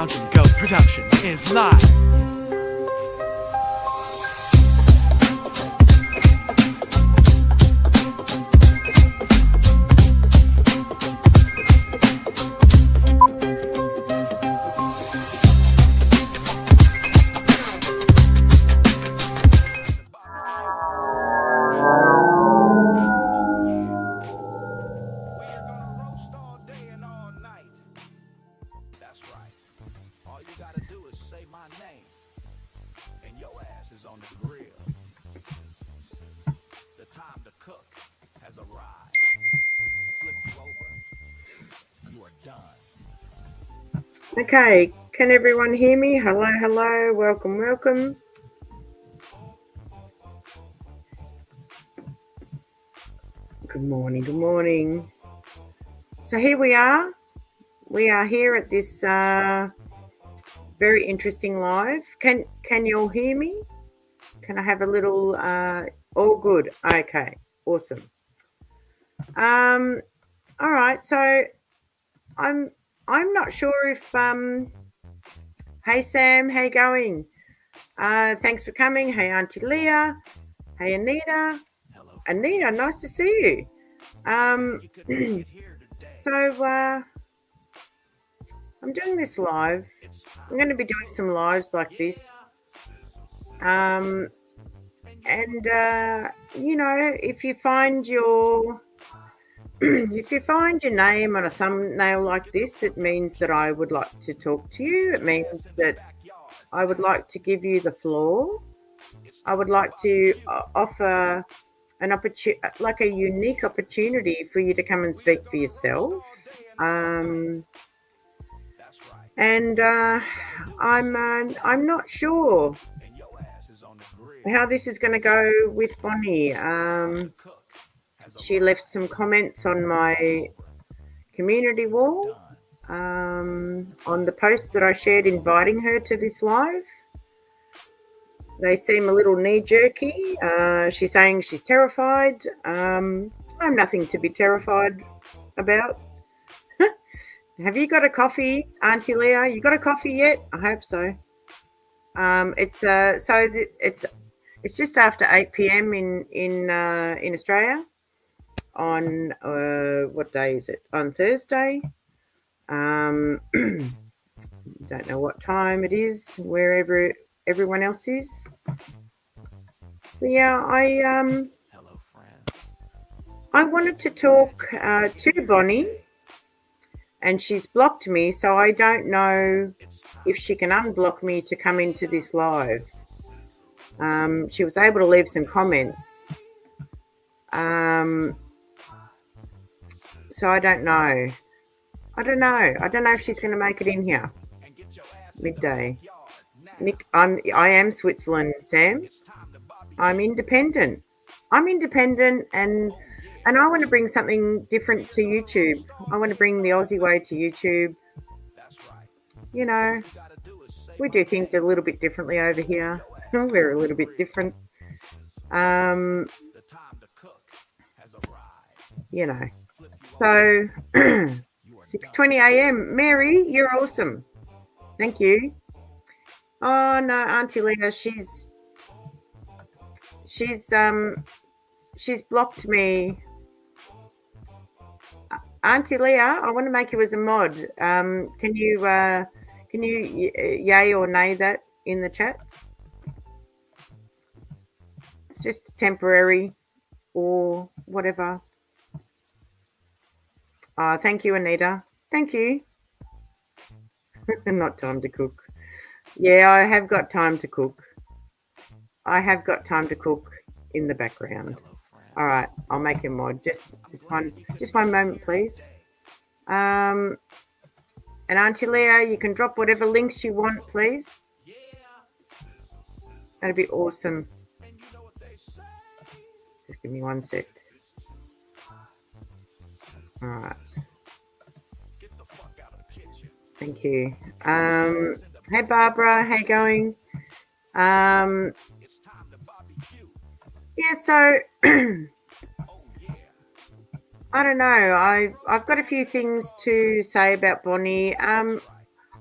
Mountain Goat production is live. Okay, can everyone hear me? Hello, hello, welcome, welcome. Good morning, good morning. So here we are. We are here at this very interesting live. Can you all hear me? Can I have a little, all good? Okay, awesome. All right, so I'm not sure if, hey Sam, how you going? Thanks for coming. Hey Auntie Leah. Hey Anita. Anita, nice to see you. So I'm doing this live. I'm going to be doing some lives like this. And you know, if you find your name on a thumbnail like this, it means that I would like to talk to you. It means that I would like to give you the floor. I would like to offer an opportunity, like a unique opportunity for you to come and speak for yourself. And I'm not sure how this is going to go with Bonnie. She left some comments on my community wall on the post that I shared inviting her to this live. They seem a little knee-jerky. She's saying she's terrified. I'm nothing to be terrified about. Have you got a coffee, Auntie Leah? You got a coffee yet? I hope so. It's just after 8 p.m. in Australia. On what day is it? On Thursday. Don't know what time it is wherever everyone else is. But yeah, Hello, friend. I wanted to talk to Bonnie, and she's blocked me, so I don't know if she can unblock me to come into this live. She was able to leave some comments. So I don't know. I don't know if she's going to make it in here. Midday. Nick, I am Switzerland, Sam. I'm independent. And I want to bring something different to YouTube. I want to bring the Aussie way to YouTube. You know, we do things a little bit differently over here. We're a little bit different. You know. So 6:20 a.m. Mary, you're awesome. Thank you. Oh no, Auntie Leah, she's blocked me. Auntie Leah, I want to make you as a mod. Can you yay or nay that in the chat? It's just temporary or whatever. Thank you, Anita. Thank you. Not time to cook. Yeah, I have got time to cook. I have got time to cook in the background. All right, I'll make a mod. Just one moment, please. And Auntie Leah, you can drop whatever links you want, please. That'd be awesome. Just give me 1 sec. All right. Thank you. Hey Barbara, how you going? Yeah, so I don't know. I've got a few things to say about Bonnie.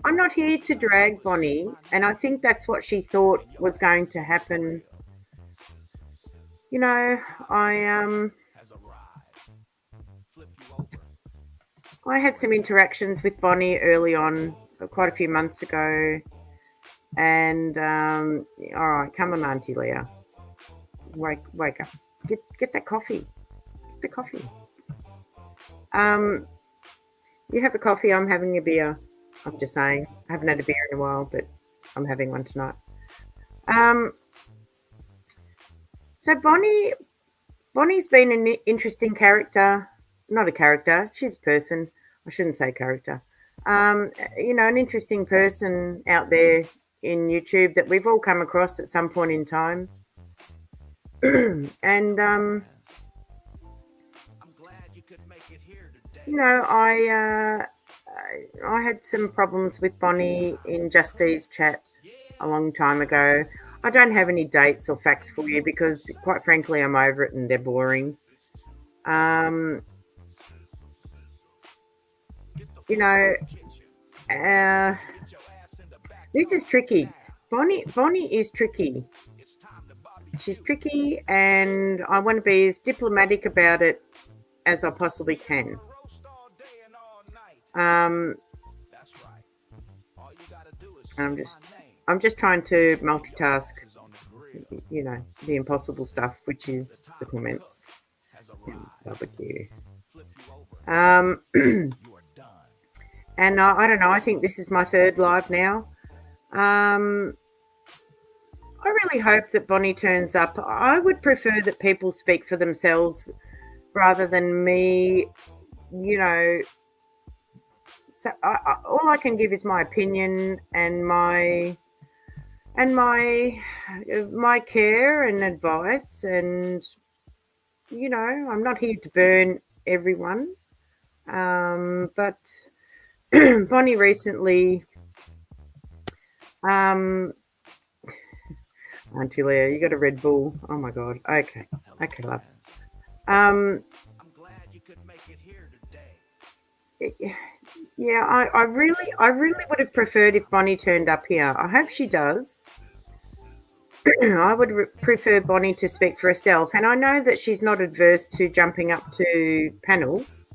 I'm not here to drag Bonnie, and I think that's what she thought was going to happen. You know, I had some interactions with Bonnie early on, quite a few months ago, and all right, come on, Auntie Leah, wake up, get that coffee, get the coffee. You have a coffee, I'm having a beer. I'm just saying, I haven't had a beer in a while, but I'm having one tonight. So Bonnie's been an interesting character. Not a character, she's a person. I shouldn't say character. An interesting person out there in YouTube that we've all come across at some point in time. And I had some problems with Bonnie in Justine's chat a long time ago. I don't have any dates or facts for you because, quite frankly, I'm over it and they're boring. This is tricky. Bonnie is tricky. She's tricky, and I want to be as diplomatic about it as I possibly can. I'm just trying to multitask, the impossible stuff, which is the comments and barbecue. And I don't know, I think this is my third live now. I really hope that Bonnie turns up. I would prefer that people speak for themselves rather than me, So all I can give is my opinion and my care and advice, and I'm not here to burn everyone. But Bonnie recently, Auntie Leah, you got a Red Bull. Oh my God. Okay, love. I'm glad you could make it here today. Yeah, I really would have preferred if Bonnie turned up here. I hope she does. I would prefer Bonnie to speak for herself, and I know that she's not adverse to jumping up to panels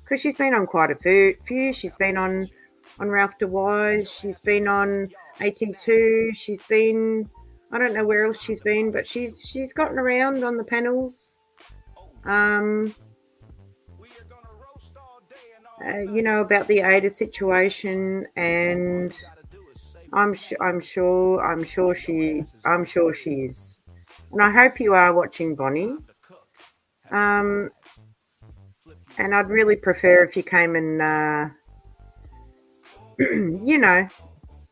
because she's been on quite a few. She's been on Ralph DeWise. She's been on AT2. She's been, I don't know where else she's been, but she's gotten around on the panels. About the Ada situation, and I'm sure she is, and I hope you are watching, Bonnie. And I'd really prefer if you came and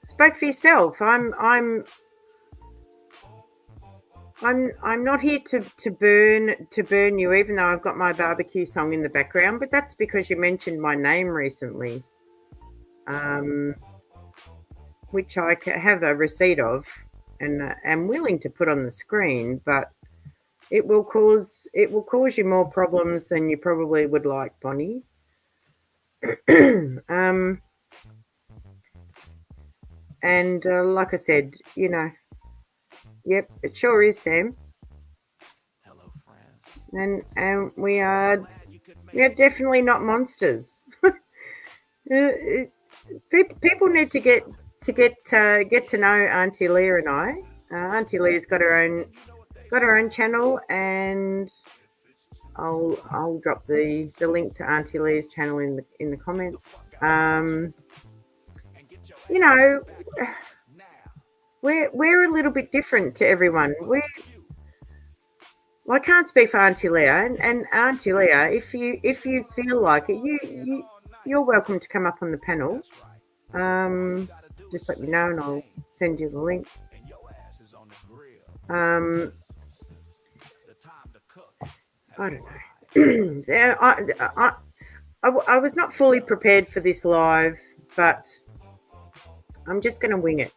spoke for yourself. I'm not here to burn you, even though I've got my barbecue song in the background, but that's because you mentioned my name recently, which I have a receipt of and am willing to put on the screen, but it will cause you more problems than you probably would like, Bonnie. And like I said, yep, it sure is, Sam. Hello, friend. And we are definitely not monsters. People need to get to know Auntie Leah and I. Auntie Leah's got her own channel, and I'll drop the link to Auntie Leah's channel in the comments. We're a little bit different to everyone. I can't speak for Auntie Leah, and Auntie Leah, if you feel like it, you're welcome to come up on the panel. Just let me know, and I'll send you the link. I don't know. I was not fully prepared for this live, but I'm just going to wing it.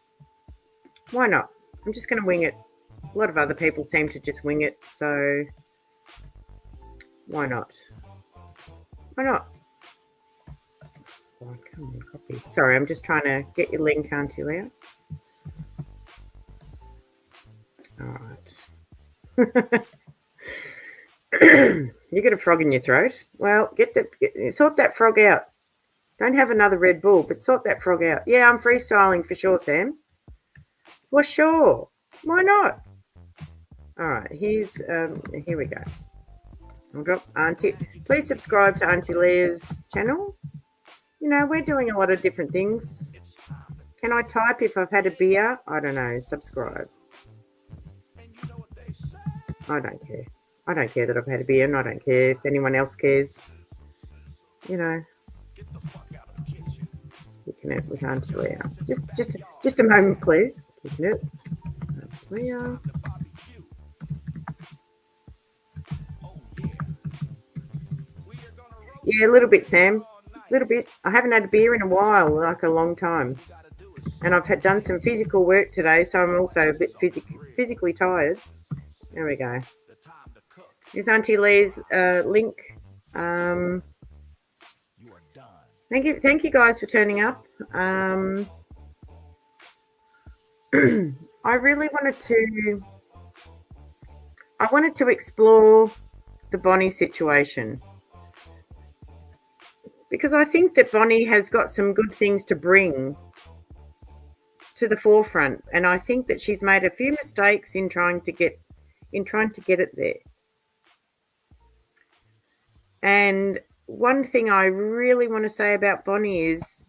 Why not? I'm just going to wing it. A lot of other people seem to just wing it, so why not? Why not? Oh, come on, copy. Sorry, I'm just trying to get your link, Auntie Leah. All right. You got a frog in your throat. Well, sort that frog out. Don't have another Red Bull, but sort that frog out. Yeah, I'm freestyling for sure, Sam. For sure. Why not? All right, here we go. I'll drop Auntie. Please subscribe to Auntie Leah's channel. You know, we're doing a lot of different things. Can I type if I've had a beer? I don't know. Subscribe. I don't care. I don't care that I've had a beer, and I don't care if anyone else cares. You know. Kicking it with Auntie Leah. Just a moment, please. Kicking it. Auntie Leah. Yeah, a little bit, Sam. A little bit. I haven't had a beer in a while, like a long time. And I've done some physical work today, so I'm also a bit physically tired. There we go. Here's Auntie Leah's link. Thank you guys for turning up. I really wanted to explore the Bonnie situation, because I think that Bonnie has got some good things to bring to the forefront, and I think that she's made a few mistakes in trying to get it there. And one thing I really want to say about Bonnie is,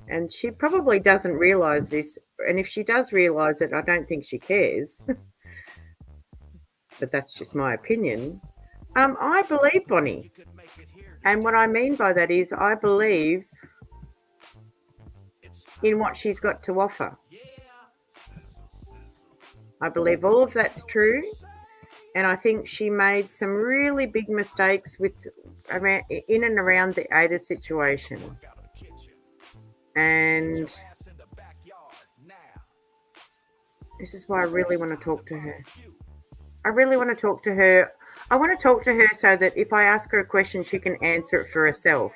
and she probably doesn't realise this, and if she does realise it, I don't think she cares, but that's just my opinion. I believe Bonnie. And what I mean by that is I believe in what she's got to offer. I believe all of that's true. And I think she made some really big mistakes in and around the Ada situation. And this is why I really want to talk to her. I really want to talk to her. I want to talk to her so that if I ask her a question, she can answer it for herself.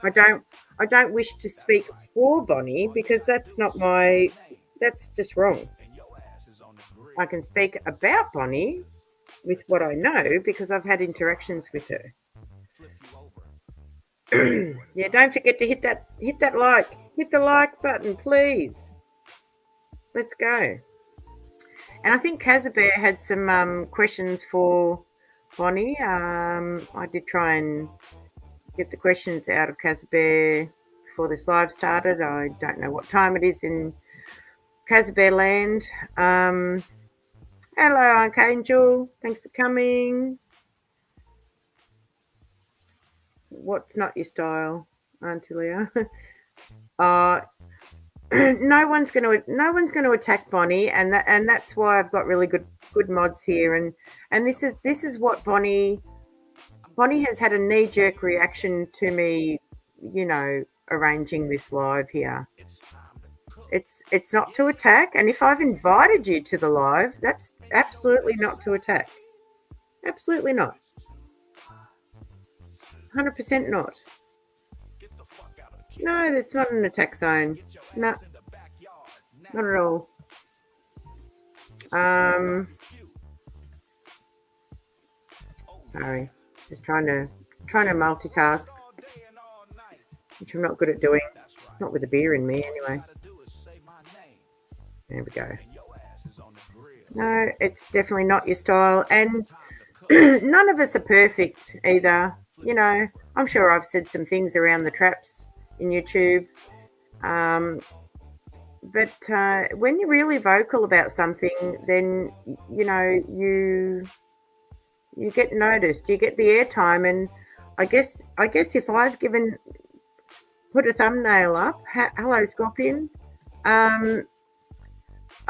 I don't wish to speak for Bonnie, because that's just wrong. I can speak about Bonnie with what I know, because I've had interactions with her. Yeah, don't forget to hit the like button, please. Let's go. And I think Casabear had some questions for Bonnie. I did try and get the questions out of Casabear before this live started. I don't know what time it is in Casabear land. Hello, Archangel. Thanks for coming. What's not your style, Auntie Leah? No one's going to attack Bonnie, and that's why I've got really good mods here, and this is what Bonnie has had a knee-jerk reaction to me, you know, arranging this live here. It's not to attack, and if I've invited you to the live, that's absolutely not to attack. Absolutely not. 100% not. No, that's not an attack zone. No, not at all. Sorry, just trying to multitask, which I'm not good at doing. Not with a beer in me, anyway. There we go. No, it's definitely not your style, and none of us are perfect either. You know, I'm sure I've said some things around the traps in YouTube, but when you're really vocal about something, then you know you get noticed, you get the airtime, and I guess if I've put a thumbnail up, hello Scorpion, I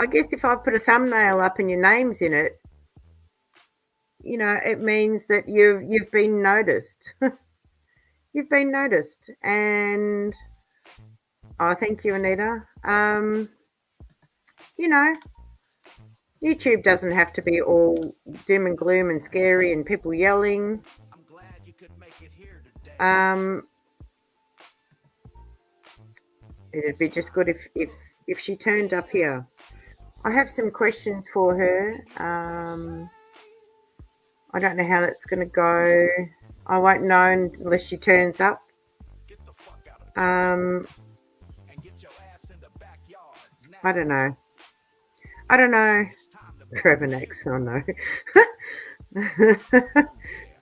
guess if I've put a thumbnail up and your name's in it, you know, it means that you've been noticed. You've been noticed, and thank you, Anita. You know, YouTube doesn't have to be all doom and gloom and scary and people yelling. It'd be just good if she turned up here. I have some questions for her. I don't know how that's going to go. I won't know unless she turns up. I don't know. I don't know. Grabbing an axe. Oh no.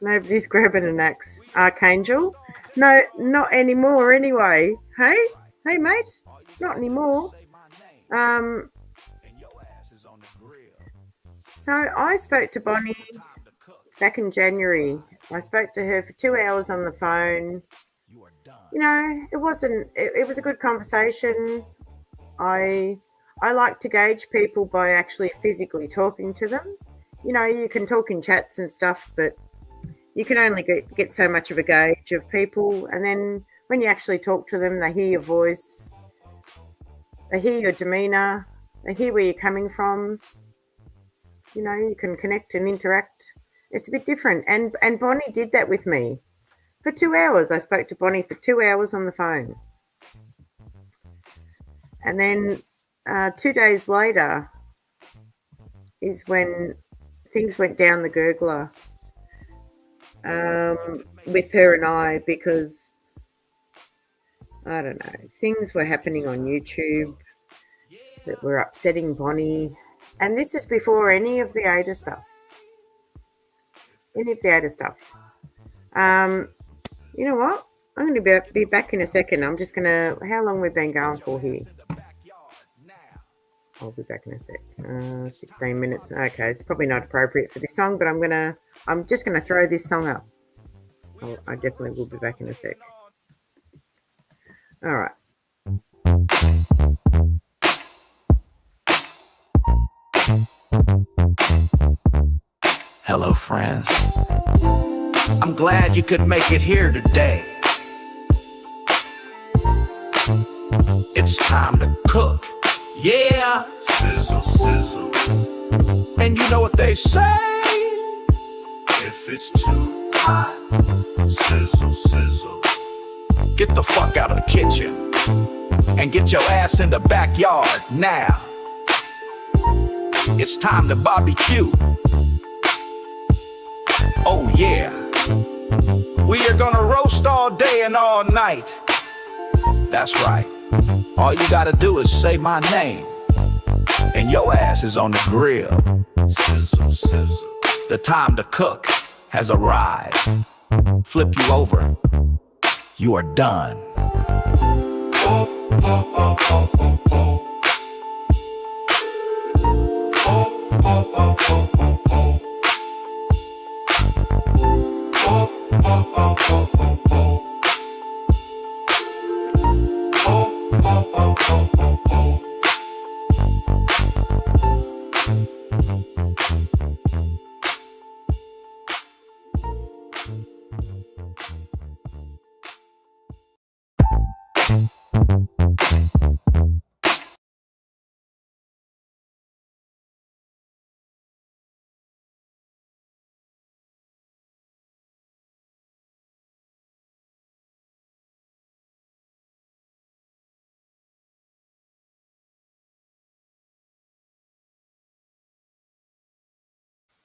Nobody's grabbing an axe. Archangel? No, not anymore anyway. Hey? Hey mate? Not anymore. So I spoke to Bonnie back in January. I spoke to her for 2 hours on the phone. You know, it was a good conversation. I like to gauge people by actually physically talking to them. You know, you can talk in chats and stuff, but you can only get so much of a gauge of people. And then when you actually talk to them, they hear your voice, they hear your demeanour, they hear where you're coming from. You know, you can connect and interact. It's a bit different. And Bonnie did that with me. For 2 hours, I spoke to Bonnie for 2 hours on the phone. And then 2 days later is when things went down the gurgler with her and I, because, I don't know, things were happening on YouTube that were upsetting Bonnie. And this is before any of the ADA stuff. You know what? I'm going to be back in a second. I'm just going to... How long we've been going for here? I'll be back in a sec. 16 minutes. Okay, it's probably not appropriate for this song, but I'm just going to throw this song up. I definitely will be back in a sec. All right. Hello, friends. I'm glad you could make it here today. It's time to cook. Yeah. Sizzle, sizzle. And you know what they say? If it's too hot, sizzle, sizzle. Get the fuck out of the kitchen and get your ass in the backyard now. It's time to barbecue. Oh yeah. We are gonna roast all day and all night. That's right. All you gotta do is say my name, and your ass is on the grill. Sizzle, sizzle. The time to cook has arrived. Flip you over. You are done. Oh, oh, oh, oh, oh, oh. Oh, oh, oh, oh, oh, oh. Oh, oh, oh, oh, oh, oh. Oh, oh, oh, oh, oh, oh.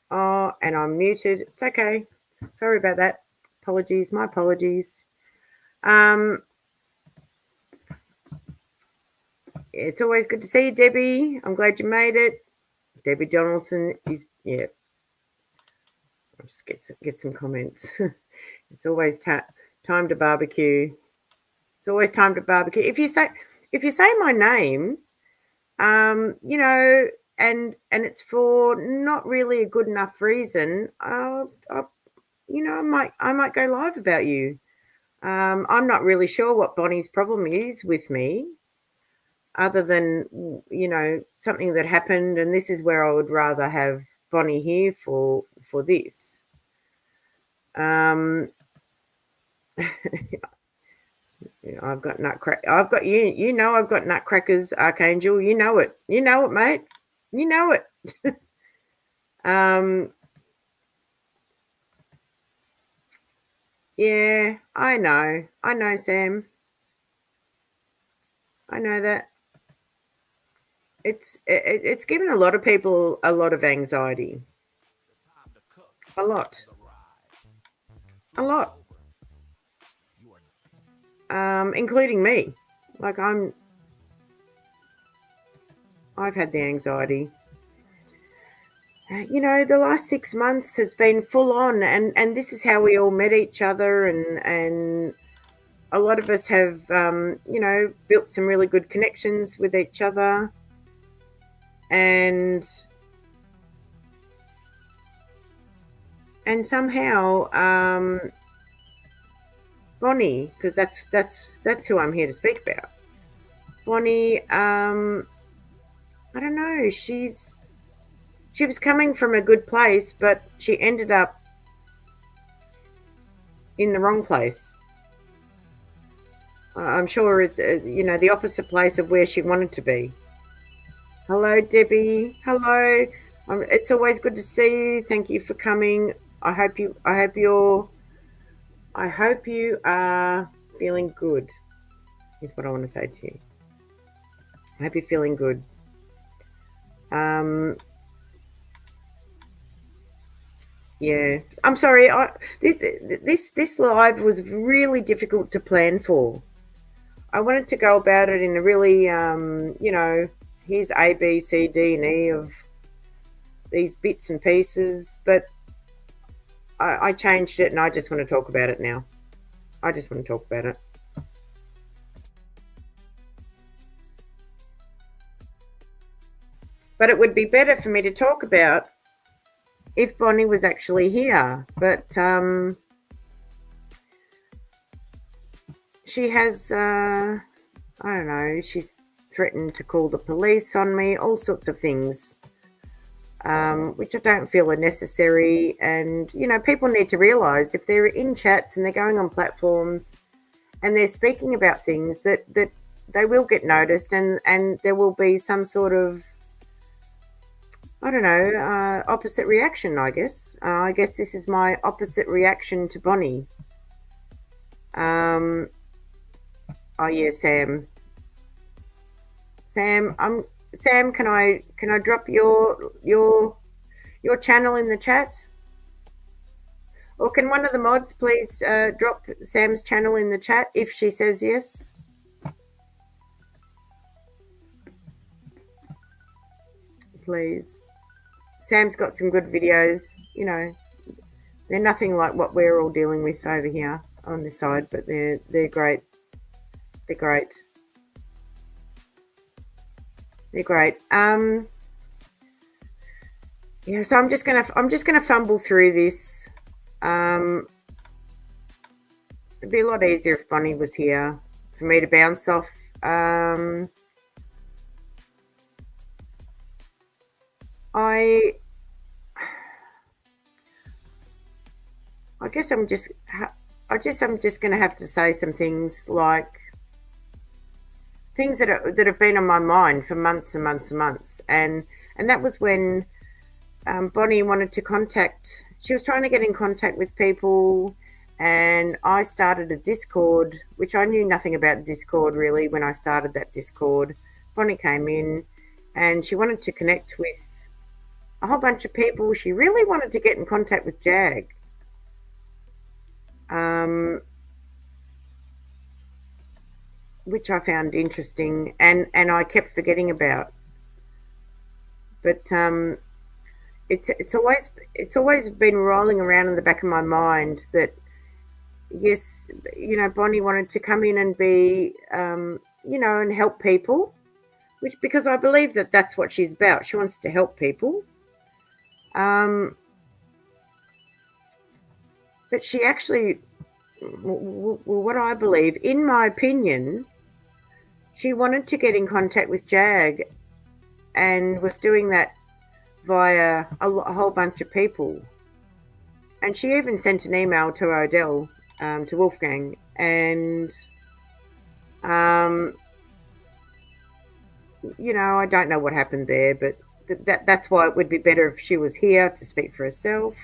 Oh, and I'm muted. It's okay. Sorry about that. Apologies. My apologies. It's always good to see you, Debbie. I'm glad you made it. Debbie Donaldson is, yeah. I'll just get some comments. It's always time to barbecue. It's always time to barbecue. If you say my name, you know, and it's for not really a good enough reason, you know, I might go live about you. I'm not really sure what Bonnie's problem is with me, other than, you know, something that happened, and this is where I would rather have Bonnie here for this. I've got I've got you. You know, I've got nutcrackers, Archangel. You know it. You know it, mate. You know it. Yeah, I know. I know, Sam. I know that it's given a lot of people a lot of anxiety. A lot. A lot. Including me. Like I've had the anxiety. You know, the last 6 months has been full on, and this is how we all met each other, and a lot of us have, you know, built some really good connections with each other, and somehow, Bonnie, because that's who I'm here to speak about. Bonnie, I don't know, she was coming from a good place, but she ended up in the wrong place. I'm sure it's, you know, the opposite place of where she wanted to be. Hello, Debbie. Hello. It's always good to see you. Thank you for coming. I hope you are feeling good. Is what I want to say to you. I hope you're feeling good. Yeah, I'm sorry. This live was really difficult to plan for. I wanted to go about it in a really, you know, here's A, B, C, D, and E of these bits and pieces, but I changed it, and I just want to talk about it now. I just want to talk about it. But it would be better for me to talk about if Bonnie was actually here. But she has, I don't know, she's threatened to call the police on me, all sorts of things, which I don't feel are necessary. And, you know, people need to realise if they're in chats and they're going on platforms and they're speaking about things that they will get noticed, and there will be some sort of, I don't know, opposite reaction, I guess. I guess this is my opposite reaction to Bonnie. Oh yeah, Sam. Sam, can I drop your channel in the chat? Or can one of the mods please drop Sam's channel in the chat if she says yes? Please. Sam's got some good videos, you know. They're nothing like what we're all dealing with over here on this side, but they're great. They're great. They're great. Yeah, so I'm just gonna fumble through this. It'd be a lot easier if Bonnie was here for me to bounce off. I guess I'm just going to have to say some things, like things that have been on my mind for months and months and months, and that was when Bonnie wanted to contact. She was trying to get in contact with people, and I started a Discord, which I knew nothing about Discord really when I started that Discord. Bonnie came in, and she wanted to connect with a whole bunch of people. She really wanted to get in contact with Jag. Which I found interesting, and I kept forgetting about. But it's always been rolling around in the back of my mind that yes, you know, Bonnie wanted to come in and be, you know, and help people, because I believe that that's what she's about. She wants to help people. But she actually, what I believe, in my opinion, she wanted to get in contact with Jag and was doing that via a whole bunch of people. And she even sent an email to Odell, to Wolfgang, and, you know, I don't know what happened there, but that's why it would be better if she was here to speak for herself.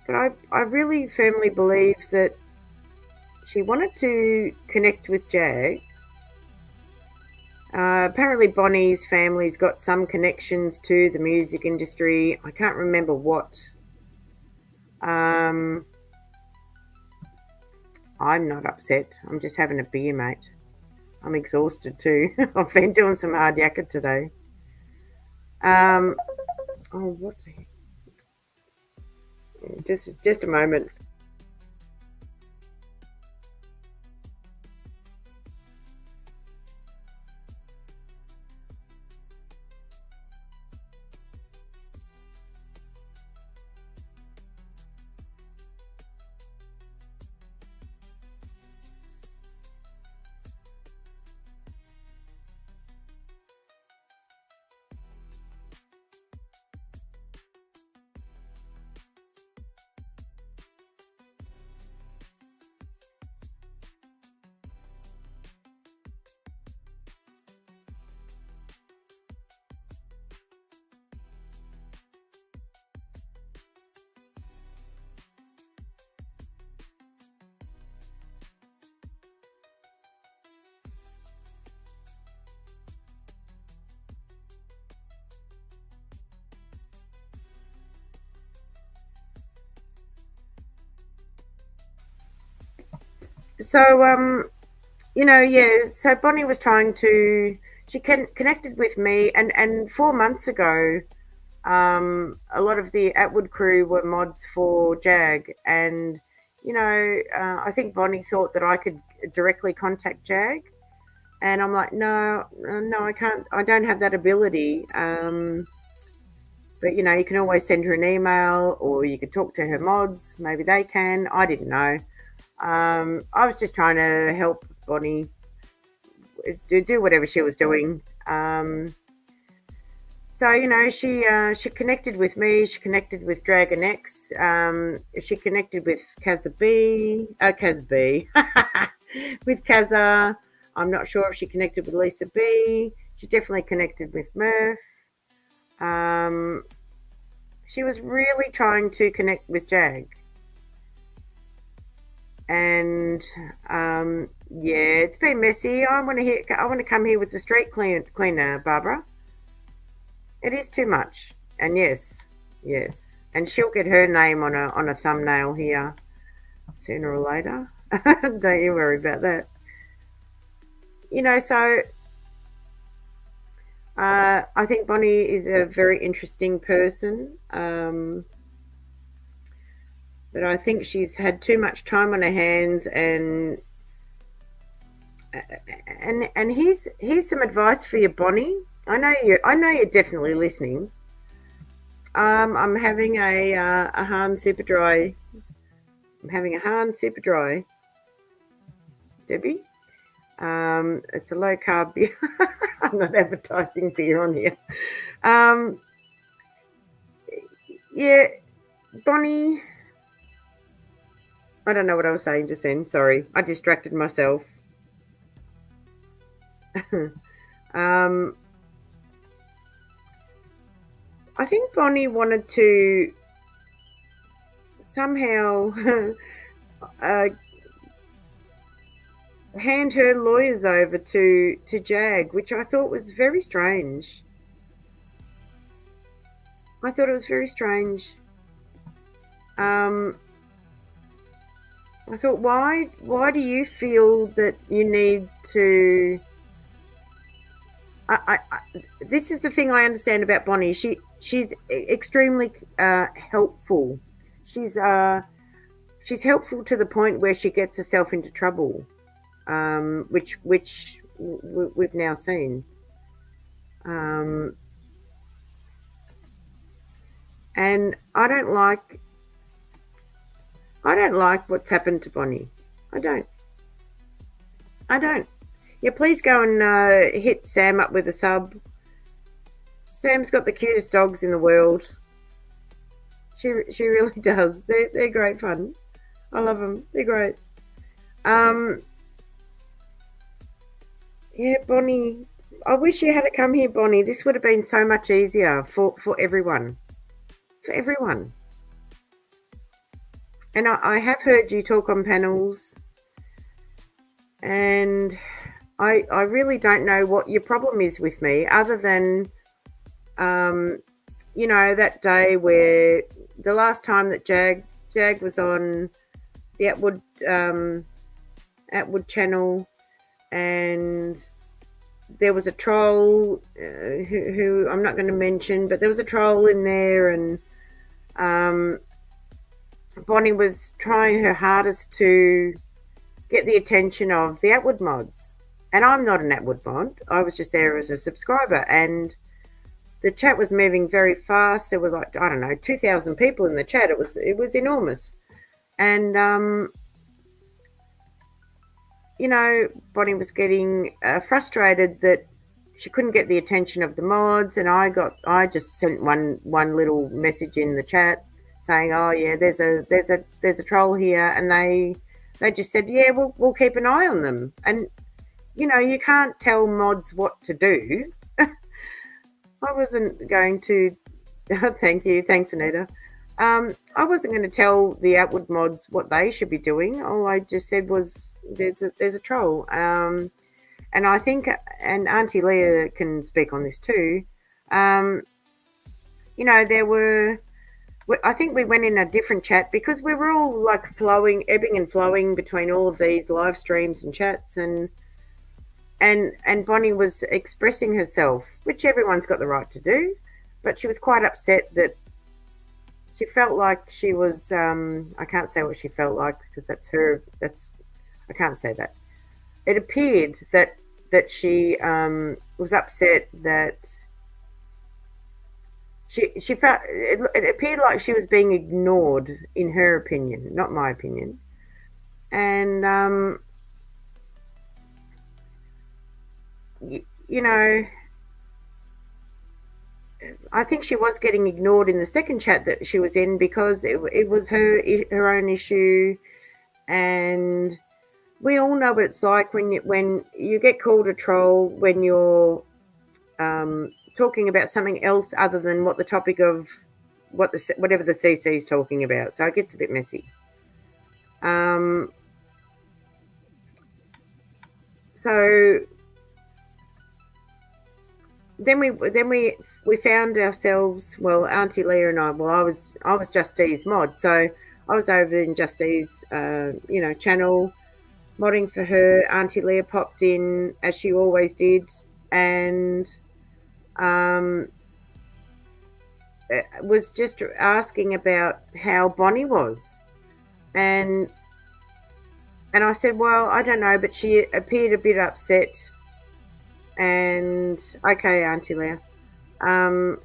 But I really firmly believe that she wanted to connect with Jag. Apparently Bonnie's family's got some connections to the music industry. I can't remember what. I'm not upset. I'm just having a beer, mate. I'm exhausted too. I've been doing some hard yakka today. Oh, what the heck? Just a moment. So, so Bonnie was trying to, she connected with me, and 4 months ago, a lot of the Atwood crew were mods for Jag, and I think Bonnie thought that I could directly contact Jag, and I'm like, no, I can't, I don't have that ability. But you can always send her an email, or you could talk to her mods. Maybe they can. I didn't know. I was just trying to help Bonnie do whatever she was doing. So she connected with me. She connected with Dragon X. She connected with Kazza B. With Kazza. I'm not sure if she connected with Lisa B. She definitely connected with Murph. She was really trying to connect with Jag. And it's been messy. I want to come here with the street cleaner, Barbara. It is too much. And yes, and she'll get her name on a thumbnail here sooner or later. Don't you worry about that. So I think Bonnie is a very interesting person. But I think she's had too much time on her hands, and here's some advice for you, Bonnie. I know you're definitely listening. I'm having a Hahn Super Dry. I'm having a Hahn Super Dry, Debbie. It's a low carb beer. I'm not advertising beer on here. Bonnie. I don't know what I was saying just then. Sorry, I distracted myself. I think Bonnie wanted to somehow hand her lawyers over to Jag, which I thought was very strange. I thought it was very strange. I thought, why do you feel that you need to? This is the thing I understand about Bonnie. She's extremely helpful. She's helpful to the point where she gets herself into trouble, which we've now seen. And I don't like what's happened to Bonnie. I don't. Yeah, please go and hit Sam up with a sub. Sam's got the cutest dogs in the world. She really does. They're great fun. I love them. They're great. Yeah, Bonnie. I wish you had to come here, Bonnie. This would have been so much easier for everyone. For everyone. And I have heard you talk on panels. And I really don't know what your problem is with me, other than that day where the last time that Jag was on the Atwood channel, and there was a troll who I'm not going to mention, but there was a troll in there, and Bonnie was trying her hardest to get the attention of the Atwood mods. And I'm not an Atwood mod. I was just there as a subscriber, and the chat was moving very fast. There were like, I don't know, 2,000 people in the chat. It was enormous. And Bonnie was getting frustrated that she couldn't get the attention of the mods, and I just sent one little message in the chat saying, "Oh yeah, there's a troll here," and they just said, "Yeah, we'll keep an eye on them." And you can't tell mods what to do. I wasn't going to. Thank you, thanks, Anita. I wasn't going to tell the Outward mods what they should be doing. All I just said was, "There's a troll," and I think, and Auntie Leah can speak on this too. There were. I think we went in a different chat because we were all like ebbing and flowing between all of these live streams and chats, and Bonnie was expressing herself, which everyone's got the right to do, but she was quite upset that she felt like she was, I can't say what she felt like because I can't say that. It appeared that she was upset that she felt, it appeared like she was being ignored, in her opinion, not my opinion. And, I think she was getting ignored in the second chat that she was in because it was her own issue, and we all know what it's like when you get called a troll when you're talking about something else other than what the topic of whatever the CC is talking about. So it gets a bit messy. So then we found ourselves, well, Auntie Leah and I was Justee's mod, so I was over in Justee's channel modding for her. Auntie Leah popped in as she always did, and was just asking about how Bonnie was, and I said, well, I don't know, but she appeared a bit upset. And okay, Auntie Leah. And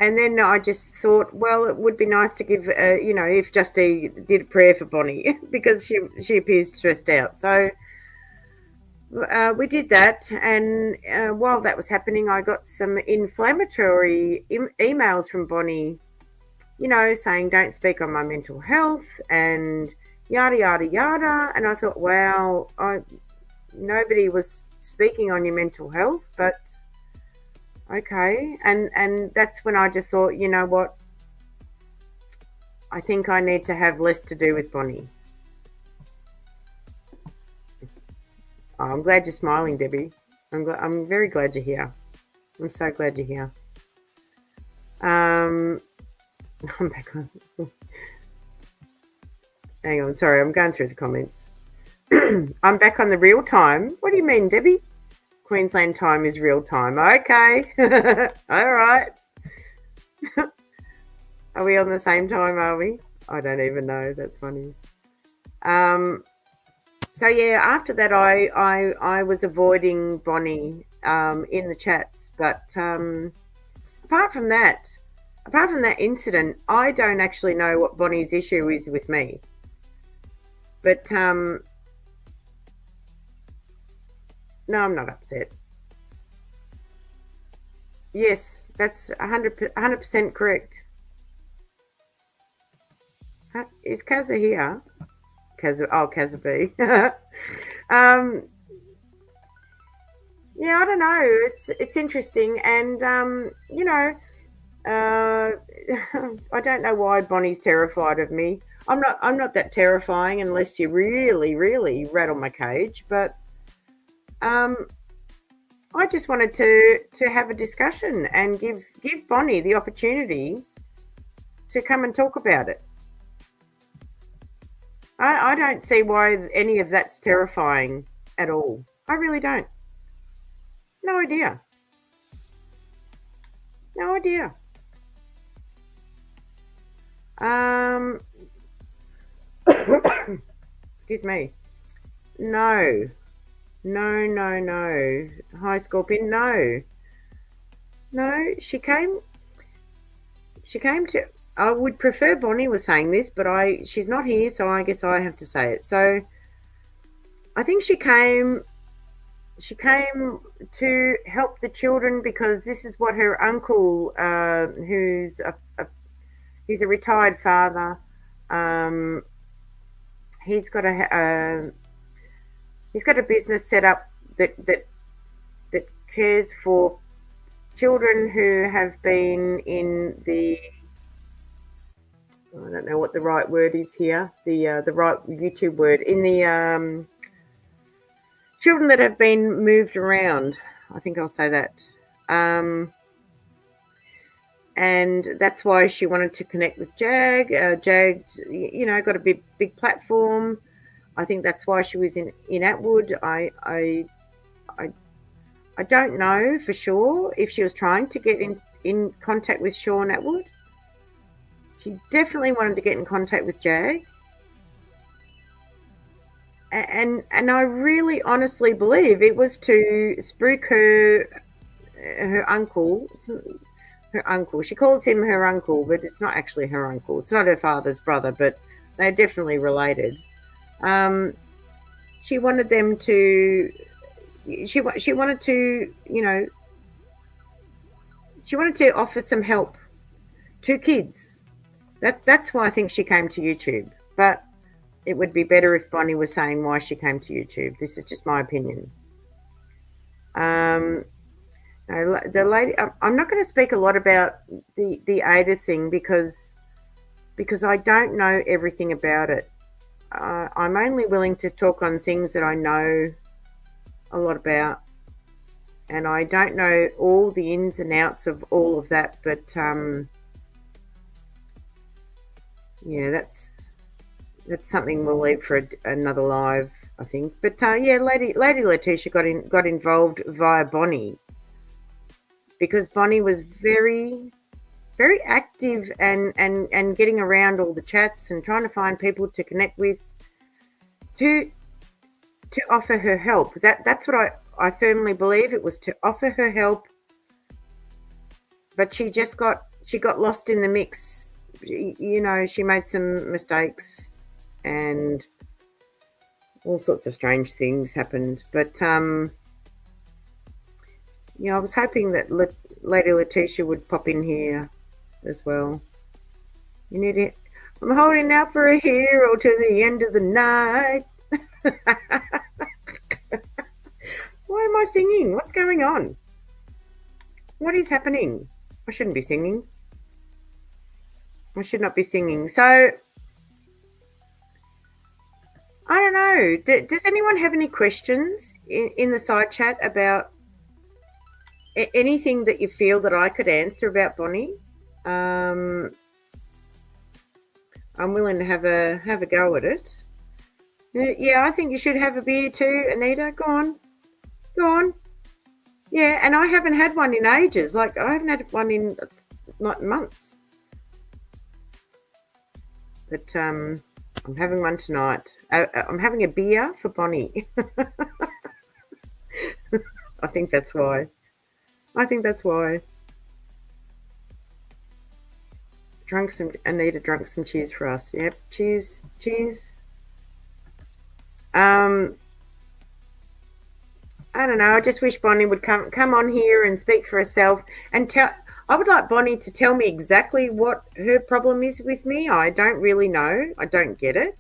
then I just thought, well, it would be nice to give, if Justee did a prayer for Bonnie because she appears stressed out. So we did that, and while that was happening, I got some inflammatory emails from Bonnie, saying don't speak on my mental health and yada yada yada. And I thought, wow, nobody was speaking on your mental health, but okay. And that's when I just thought, you know what, I think I need to have less to do with Bonnie. Oh, I'm glad you're smiling, Debbie. I'm very glad you're here. I'm so glad you're here. I'm back on. Hang on, sorry, I'm going through the comments. I'm back on the real time. What do you mean, Debbie? Queensland time is real time. Okay. All right. Are we on the same time, are we? I don't even know. That's funny. So yeah, after that I was avoiding Bonnie in the chats, but apart from that incident, I don't actually know what Bonnie's issue is with me. But no, I'm not upset. Yes, that's 100% correct. Is Kazza here? Kazza B. Yeah, I don't know. It's interesting, and I don't know why Bonnie's terrified of me. I'm not that terrifying unless you really, really rattle my cage. But um, I just wanted to have a discussion and give Bonnie the opportunity to come and talk about it. I don't see why any of that's terrifying at all. I really don't. No idea. No idea. Excuse me. No. No, no, no. Hi, Scorpion. No. No, she came to, I would prefer Bonnie was saying this, but she's not here, so I guess I have to say it. So I think she came to help the children because this is what her uncle, he's a retired father. He's got a business set up that cares for children who have been in the, I don't know what the right word is here, the right YouTube word, in the children that have been moved around. I think I'll say that. And that's why she wanted to connect with Jag. Jag, got a big platform. I think that's why she was in Atwood. I don't know for sure if she was trying to get in contact with Sean Atwood. She definitely wanted to get in contact with Jag. And I really honestly believe it was to spook her uncle. Her uncle. She calls him her uncle, but it's not actually her uncle. It's not her father's brother, but they're definitely related. She wanted them to. She wanted to, she wanted to offer some help to kids. That's why I think she came to YouTube. But it would be better if Bonnie was saying why she came to YouTube. This is just my opinion. The lady, I'm not going to speak a lot about the Ada thing because I don't know everything about it. I'm only willing to talk on things that I know a lot about, and I don't know all the ins and outs of all of that. But yeah, that's something we'll leave for another live, I think. But yeah, Lady Letitia got involved via Bonnie. Because Bonnie was very, very active and getting around all the chats and trying to find people to connect with to offer her help. That's what I firmly believe. It was to offer her help, but she got lost in the mix. She made some mistakes and all sorts of strange things happened. But I was hoping that Lady Letitia would pop in here as well. You need it. I'm holding out for a hero to the end of the night. Why am I singing? What's going on? What is happening? I shouldn't be singing. I should not be singing. So, I don't know. Does anyone have any questions in the side chat about anything that you feel that I could answer about Bonnie? I'm willing to have a go at it. Yeah, I think you should have a beer too, Anita. Go on. Yeah, and I haven't had one in ages. Like, I haven't had one in like months. But I'm having one tonight. I'm having a beer for Bonnie. I think that's why. Anita drank some cheers for us. Yep, cheers. I don't know. I just wish Bonnie would come on here and speak for herself and tell. I would like Bonnie to tell me exactly what her problem is with me. I don't really know. I don't get it.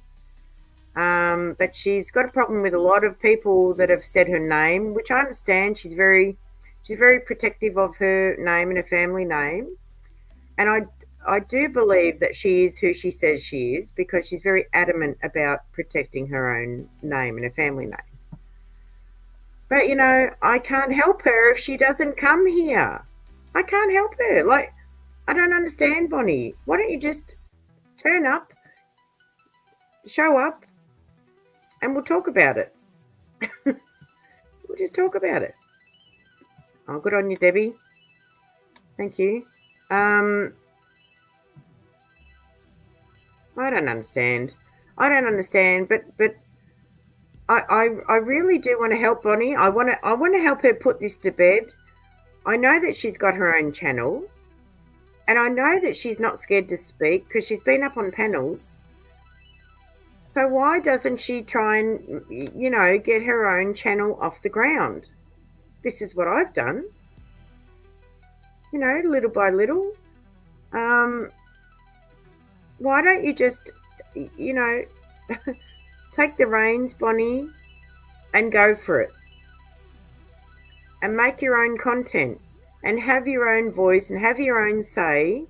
But she's got a problem with a lot of people that have said her name, which I understand. She's very protective of her name and her family name. And I do believe that she is who she says she is because she's very adamant about protecting her own name and her family name. But, I can't help her if she doesn't come here. I can't help her. Like, I don't understand, Bonnie. Why don't you just turn up, show up, and we'll talk about it. We'll just talk about it. Oh, good on you, Debbie. Thank you. I don't understand. But I really do want to help Bonnie. I want to help her put this to bed. I know that she's got her own channel, and I know that she's not scared to speak because she's been up on panels. So why doesn't she try and, get her own channel off the ground? This is what I've done. Little by little. Why don't you just, take the reins, Bonnie, and go for it. And make your own content and have your own voice and have your own say,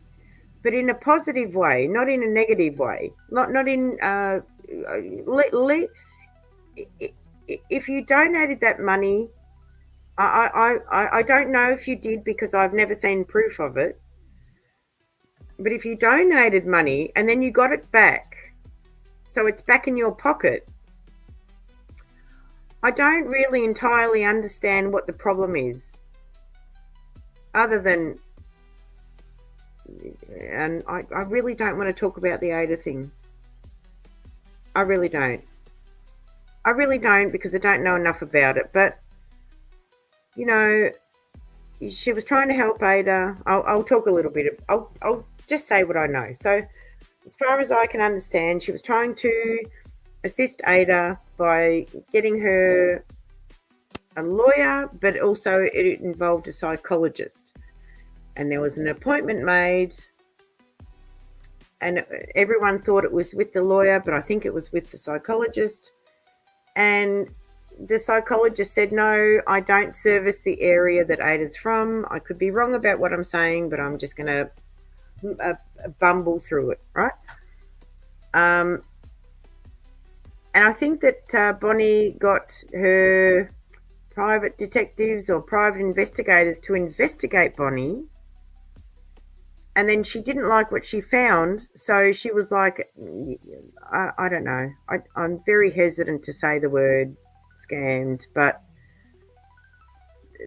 but in a positive way, not in a negative way. Not in if you donated that money, I don't know if you did because I've never seen proof of it. But if you donated money and then you got it back, so it's back in your pocket, I don't really entirely understand what the problem is. Other than, and I really don't want to talk about the ADA thing. I really don't. Because I don't know enough about it. But, she was trying to help Ada. I'll talk a little bit. I'll just say what I know. So, as far as I can understand, she was trying to assist Ada by getting her a lawyer, but also it involved a psychologist. And there was an appointment made, and everyone thought it was with the lawyer, but I think it was with the psychologist. And the psychologist said, no, I don't service the area that Ada's from. I could be wrong about what I'm saying, but I'm just going to bumble through it, right? And I think that Bonnie got her private detectives or private investigators to investigate Bonnie. And then she didn't like what she found. So she was like, I don't know. I'm very hesitant to say the word scammed, but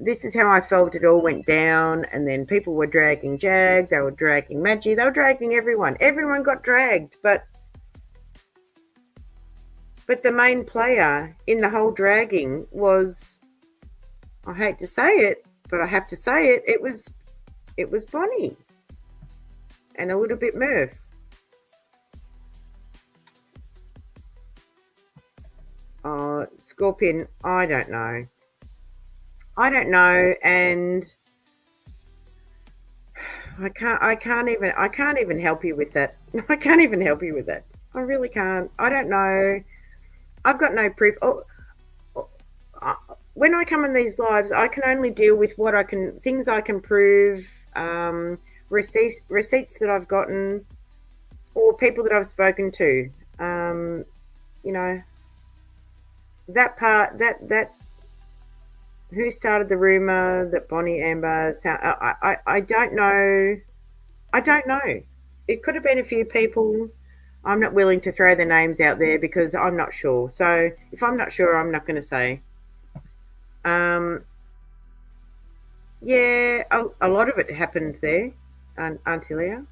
this is how I felt it all went down. And then people were dragging Jag, they were dragging Maggie, they were dragging everyone. Everyone got dragged, but the main player in the whole dragging was, I hate to say it, but I have to say it, it was Bonnie. And a little bit Murph. Scorpion, I don't know, and I can't even help you with that. I can't even help you with that. I really can't. I don't know. I've got no proof. When I come in these lives, I can only deal with things I can prove, receipts that I've gotten, or people that I've spoken to. That part, that who started the rumor that Bonnie Amber, I don't know. I don't know. It could have been a few people. I'm not willing to throw their names out there because I'm not sure. So if I'm not sure, I'm not going to say. Yeah, a lot of it happened there, Auntie Leah.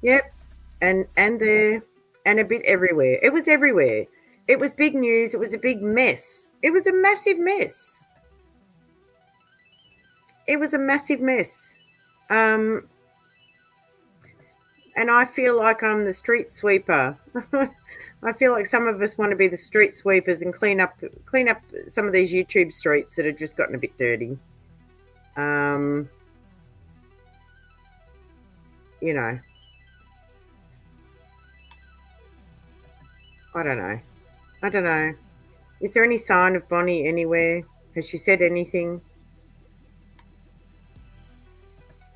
Yep, and there, and a bit everywhere. It was everywhere. It was big news. It was a big mess. It was a massive mess. And I feel like I'm the street sweeper. I feel like some of us want to be the street sweepers and clean up some of these YouTube streets that have just gotten a bit dirty. I don't know. Is there any sign of Bonnie anywhere? Has she said anything?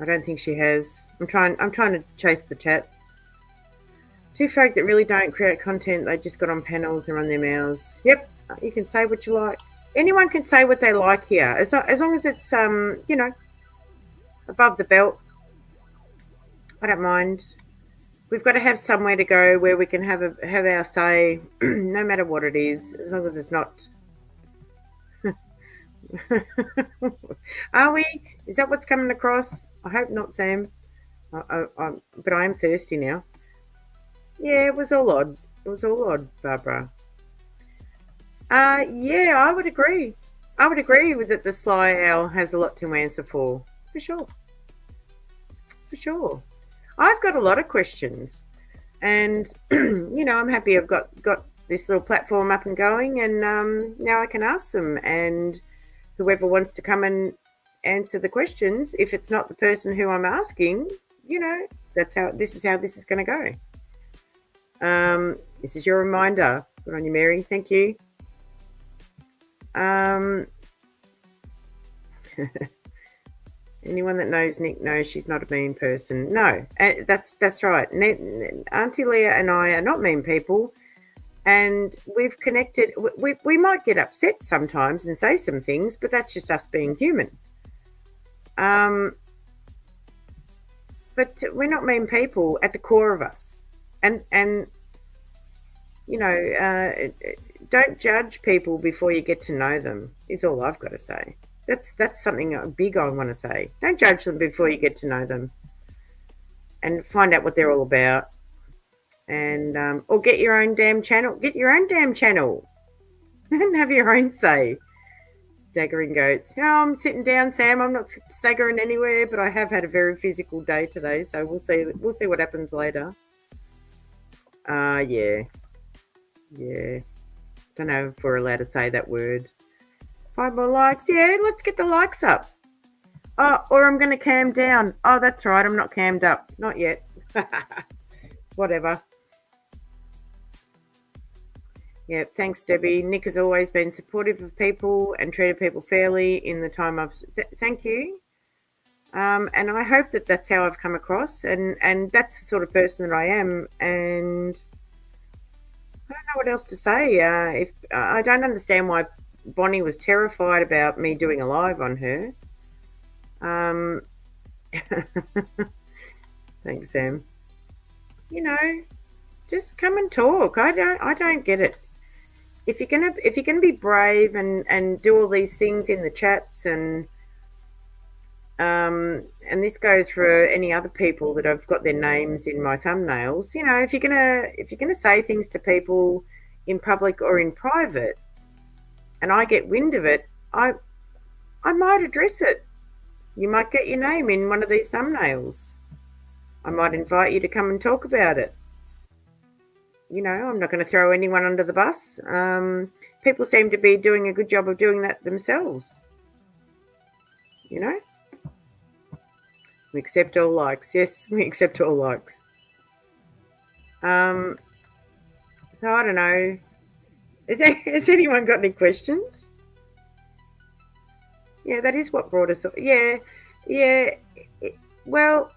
I don't think she has. I'm trying to chase the chat. Two folk that really don't create content, they just got on panels and run their mouths. Yep, you can say what you like. Anyone can say what they like here, as long as it's you know, above the belt. I don't mind. We've got to have somewhere to go where we can have our say, no matter what it is, as long as it's not. Are we? Is that what's coming across? I hope not, Sam. But I am thirsty now. Yeah, it was all odd. It was all odd, Barbara. Yeah, I would agree. I would agree with that. The Sly Owl has a lot to answer for sure. For sure. I've got a lot of questions, and you know, I'm happy I've got this little platform up and going, and now I can ask them, and whoever wants to come and answer the questions, if it's not the person who I'm asking, you know, this is how this is going to go. This is your reminder. Good on you, Mary. Thank you. Anyone that knows Nick knows she's not a mean person. No, that's right. Auntie Leah and I are not mean people, and we've connected. We might get upset sometimes and say some things, but that's just us being human. But we're not mean people at the core of us, and you know, don't judge people before you get to know them. Is all I've got to say. That's something big I want to say. Don't judge them before you get to know them, and find out what they're all about. And or get your own damn channel. Get your own damn channel, and have your own say. Staggering goats. Oh, I'm sitting down, Sam. I'm not staggering anywhere, but I have had a very physical day today, so we'll see. We'll see what happens later. Yeah. Don't know if we're allowed to say that word. 5 more likes. Yeah, let's get the likes up. Oh, or I'm going to cam down. Oh, that's right. I'm not cammed up. Not yet. Whatever. Yeah, thanks, Debbie. Nick has always been supportive of people and treated people fairly in the time I've... Thank you. And I hope that that's how I've come across. And that's the sort of person that I am. And I don't know what else to say. If I don't understand why Bonnie was terrified about me doing a live on her. Thanks, Sam. You know, just come and talk. I don't get it. If you're gonna be brave and do all these things in the chats, and this goes for any other people that I've got their names in my thumbnails. You know, if you're gonna say things to people in public or in private, and I get wind of it, I might address it. You might get your name in one of these thumbnails. I might invite you to come and talk about it. You know, I'm not going to throw anyone under the bus. People seem to be doing a good job of doing that themselves. You know? We accept all likes. Yes, we accept all likes. So I don't know. Has anyone got any questions? Yeah, that is what brought us. Yeah. Well,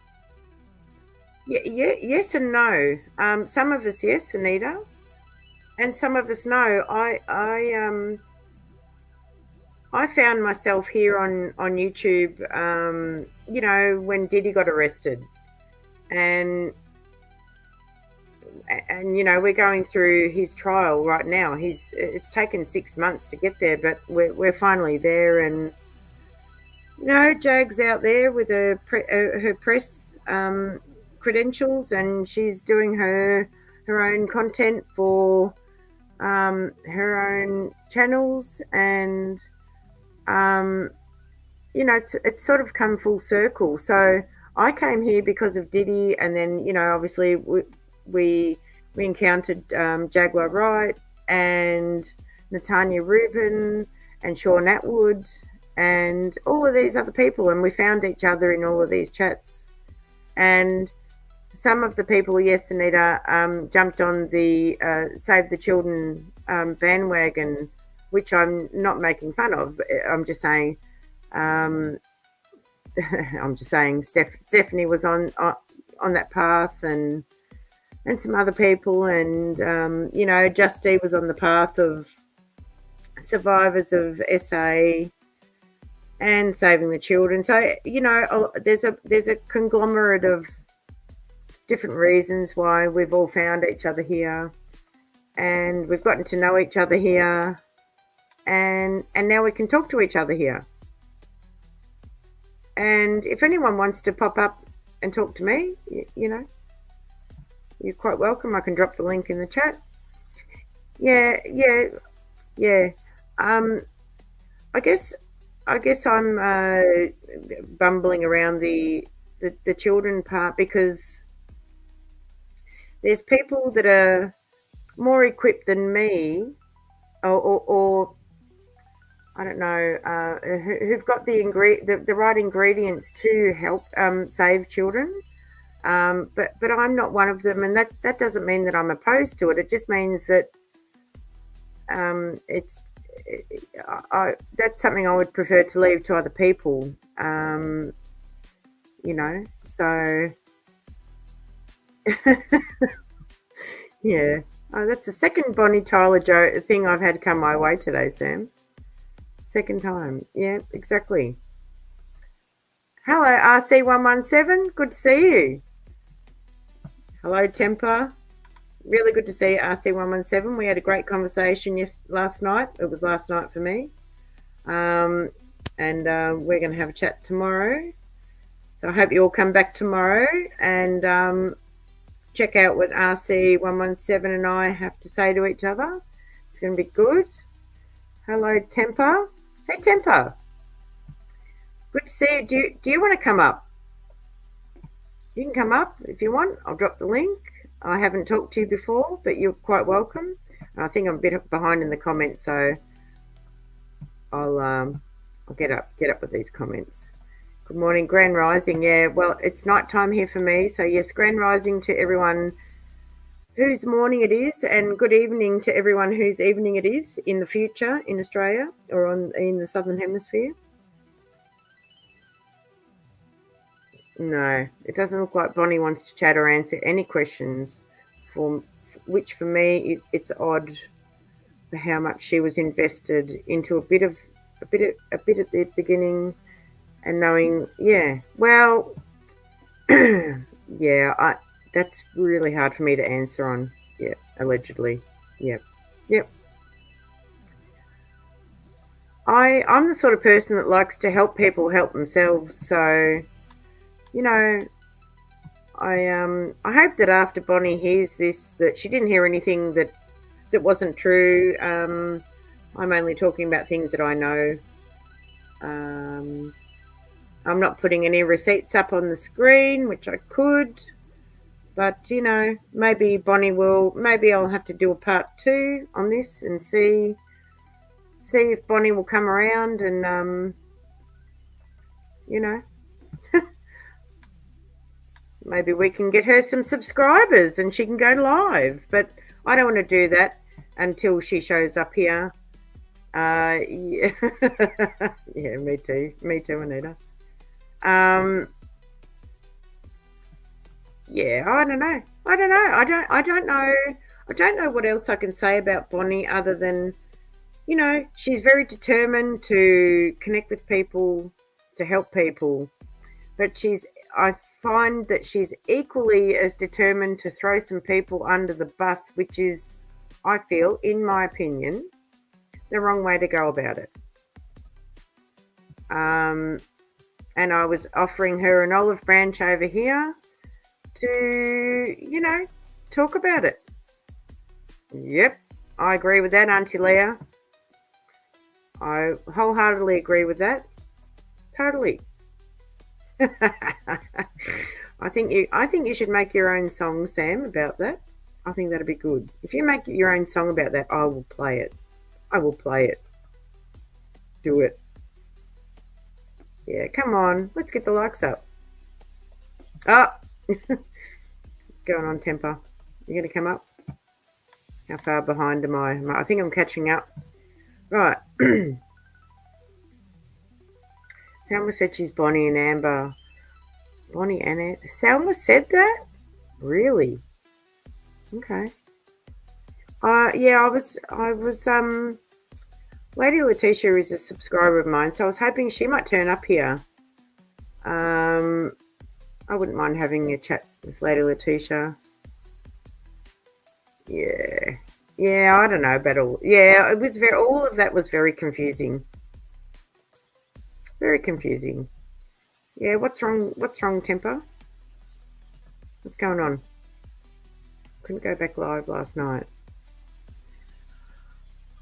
yeah, yes and no. Some of us, yes, Anita, and some of us, no. I found myself here on YouTube. You know, when Diddy got arrested, and you know, we're going through his trial right now. It's taken 6 months to get there, but we're finally there. And you know, Jag's out there with her press credentials, and she's doing her own content for her own channels, and you know, it's sort of come full circle. So I came here because of Diddy, and then, you know, obviously we encountered Jaguar Wright and Natanya Rubin and Sean Atwood and all of these other people, and we found each other in all of these chats. And some of the people, yes, Anita, jumped on the Save the Children bandwagon, which I'm not making fun of. I'm just saying I'm just saying, Stephanie was on that path, and some other people, and Justy was on the path of survivors of SA and saving the children. So there's a conglomerate of different reasons why we've all found each other here, and we've gotten to know each other here, and now we can talk to each other here. And if anyone wants to pop up and talk to me, you're quite welcome. I can drop the link in the chat. Yeah. I guess I'm bumbling around the children part, because there's people that are more equipped than me, or I don't know, who've got the right ingredients to help save children. But I'm not one of them, and that doesn't mean that I'm opposed to it. It just means that that's something I would prefer to leave to other people. So yeah. Oh, that's the second Bonnie Tyler thing I've had come my way today, Sam. Second time. Yeah, exactly. Hello, RC117. Good to see you. Hello, Temper. Really good to see you, RC117. We had a great conversation last night. It was last night for me. And we're going to have a chat tomorrow. So I hope you all come back tomorrow and check out what RC117 and I have to say to each other. It's going to be good. Hello, Temper. Hey, Temper. Good to see you. Do you want to come up? You can come up if you want. I'll drop the link. I haven't talked to you before, but you're quite welcome. I think I'm a bit behind in the comments, so I'll get up with these comments. Good morning, Grand Rising. Yeah, well, it's night time here for me, so yes, Grand Rising to everyone whose morning it is, and good evening to everyone whose evening it is in the future in Australia or in the Southern Hemisphere. No, it doesn't look like Bonnie wants to chat or answer any questions, which for me it's odd for how much she was invested into a bit at the beginning, and knowing, yeah, well, yeah, that's really hard for me to answer on. Yeah, allegedly. Yep. I'm the sort of person that likes to help people help themselves. So, I hope that after Bonnie hears this, that she didn't hear anything that wasn't true. I'm only talking about things that I know. I'm not putting any receipts up on the screen, which I could. But, maybe Bonnie will. Maybe I'll have to do a part 2 on this and see if Bonnie will come around and, maybe we can get her some subscribers and she can go live. But I don't want to do that until she shows up here. Yeah, yeah, me too, Anita. Yeah, I don't know. I don't know what else I can say about Bonnie other than, she's very determined to connect with people, to help people, but I find that she's equally as determined to throw some people under the bus, which is, I feel, in my opinion, the wrong way to go about it. And I was offering her an olive branch over here to, talk about it. Yep, I agree with that, Auntie Leah. I wholeheartedly agree with that. Totally. I think you should make your own song, Sam, about that. I think that'd be good. If you make your own song about that, I will play it. Do it. Yeah, come on. Let's get the likes up. Oh, going on, Temper. You going to come up? How far behind am I? I think I'm catching up. Right. Selma said she's Bonnie and Amber. Bonnie and Amber. Selma said that? Really? Okay. Yeah, Lady Letitia is a subscriber of mine, so I was hoping she might turn up here. I wouldn't mind having a chat with Lady Letitia. Yeah. Yeah, I don't know about all. Yeah, it was all of that was very confusing. Very confusing. Yeah, what's wrong? What's wrong, Temper? What's going on? Couldn't go back live last night.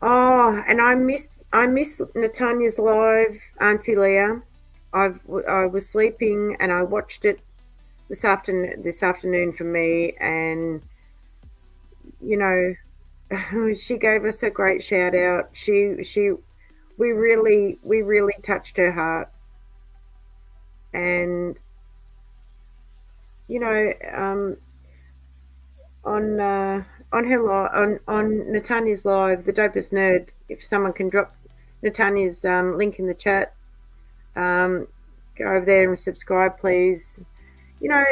Oh, and I missed Natanya's live, Auntie Leah. I was sleeping and I watched it this afternoon for me, and you know, she gave us a great shout out. We really touched her heart, and you know, on her on Natanya's live, the dopest nerd. If someone can drop Natanya's link in the chat, go over there and subscribe, please. You know,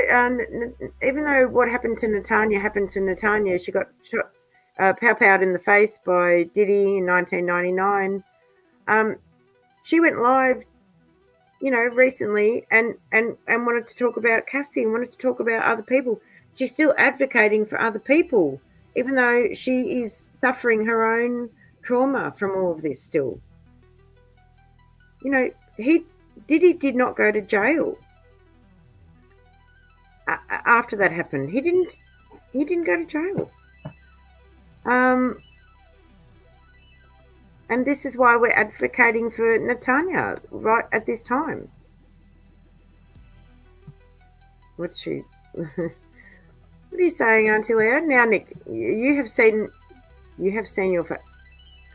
even though what happened to Natanya, she got shot, pow-powed in the face by Diddy in 1999. She went live, you know, recently and wanted to talk about Cassie and wanted to talk about other people. She's still advocating for other people, even though she is suffering her own trauma from all of this still. You know, Diddy did not go to jail after that happened. He didn't go to jail. And this is why we're advocating for Natanya right at this time. What's she? What are you saying, Auntie Leo? Now, Nick, you have seen your.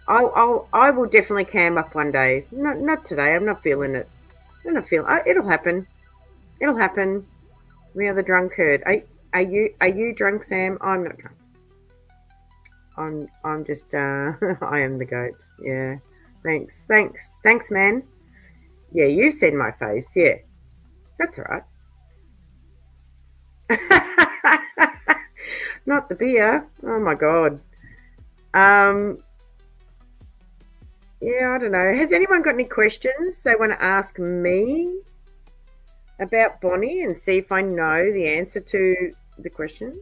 I will definitely cam up one day. Not today. I'm not feeling it. I'm not feeling. It'll happen. It'll happen. We are the drunk herd. Are you drunk, Sam? I'm not drunk. I'm just. I am the goat. Yeah. Thanks, man. Yeah, you've seen my face. Yeah, that's all right. Not the beer. Oh my god. Yeah, I don't know. Has anyone got any questions they want to ask me about Bonnie and see if I know the answer to the question?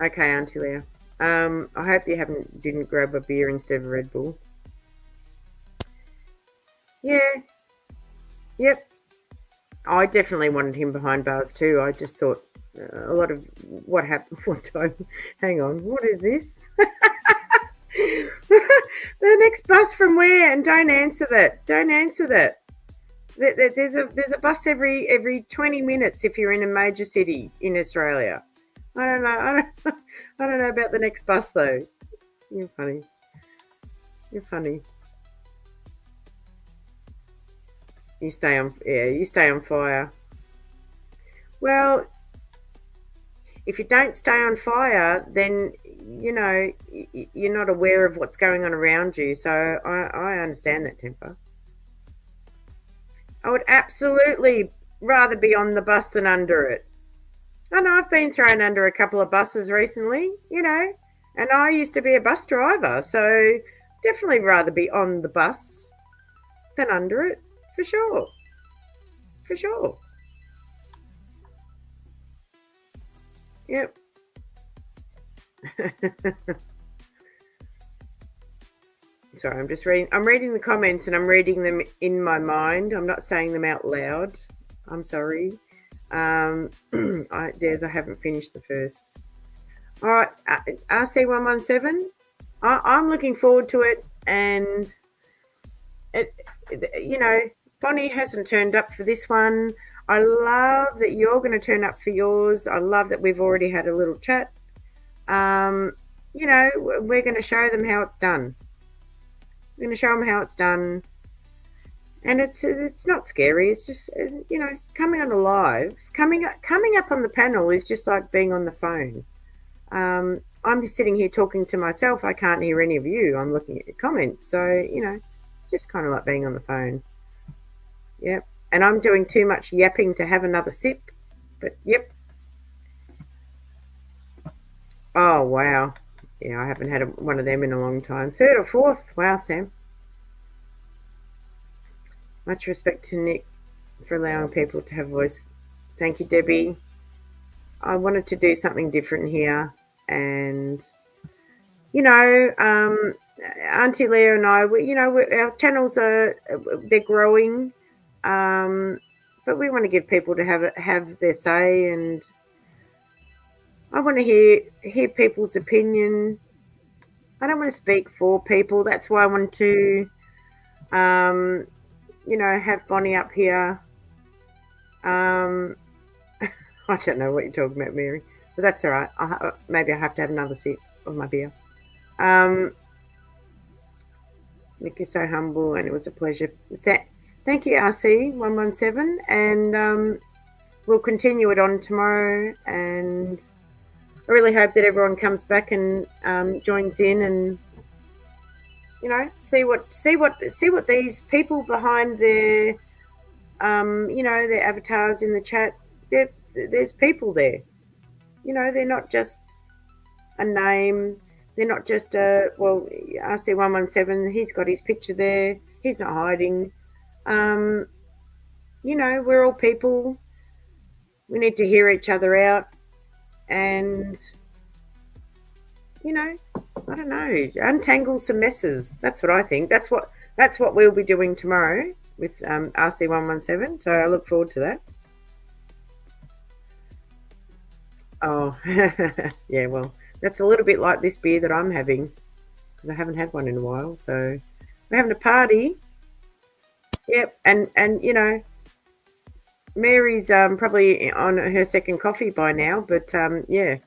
Okay, Auntie Leah. I hope you didn't grab a beer instead of a Red Bull. Yeah. Yep. I definitely wanted him behind bars too. I just thought a lot of what happened. What time? Hang on. What is this? The next bus from where? And don't answer that. Don't answer that. There's a bus every 20 minutes if you're in a major city in Australia. I don't know. I don't know about the next bus though. You're funny. You're funny. You stay on fire. Well, if you don't stay on fire, then you know you're not aware of what's going on around you. So I understand that, Temper. I would absolutely rather be on the bus than under it. I know I've been thrown under a couple of buses recently, you know, and I used to be a bus driver, so definitely rather be on the bus than under it, for sure. For sure. Yep. Sorry, I'm reading the comments and I'm reading them in my mind. I'm not saying them out loud. I'm sorry. I haven't finished the first. All right, RC117. I'm looking forward to it, and you know, Bonnie hasn't turned up for this one. I love that you're going to turn up for yours. I love that we've already had a little chat. You know, we're going to show them how it's done. We're going to show them how it's done. And it's not scary. It's just, you know, coming on a live, coming up on the panel is just like being on the phone. I'm sitting here talking to myself. I can't hear any of you. I'm looking at your comments. So, you know, just kind of like being on the phone. Yep. And I'm doing too much yapping to have another sip. But yep. Oh, wow. Yeah, I haven't had one of them in a long time. Third or fourth. Wow, Sam. Much respect to Nick for allowing people to have a voice. Thank you, Debbie. I wanted to do something different here. And, you know, Auntie Leah and I, our channels they're growing. But we want to give people to have their say, and I want to hear people's opinion. I don't want to speak for people. That's why I want to, have Bonnie up here. I don't know what you're talking about, Mary, but that's all right. Maybe I have to have another sip of my beer. Nick is so humble, and it was a pleasure. Thank you, RC117, and we'll continue it on tomorrow. And I really hope that everyone comes back and joins in, and see what these people behind their their avatars in the chat. There's people there. They're not just a name. They're not just RC117. He's got his picture there. He's not hiding. We're all people. We need to hear each other out, and I don't know, untangle some messes. That's what I think. That's what we'll be doing tomorrow with RC117. So I look forward to that. Oh, yeah. Well, that's a little bit like this beer that I'm having, because I haven't had one in a while. So we're having a party. Yep, and Mary's probably on her second coffee by now, but yeah.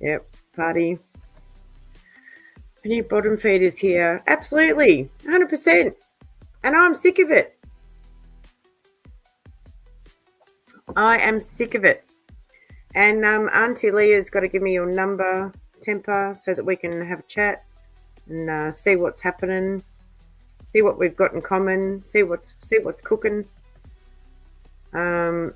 Yep, party. Any bottom feeders here? Absolutely, 100%. And I'm sick of it. I am sick of it. And Auntie Leah's got to give me your number, Temper, so that we can have a chat and see what's happening. See what we've got in common. See what's cooking. Yeah,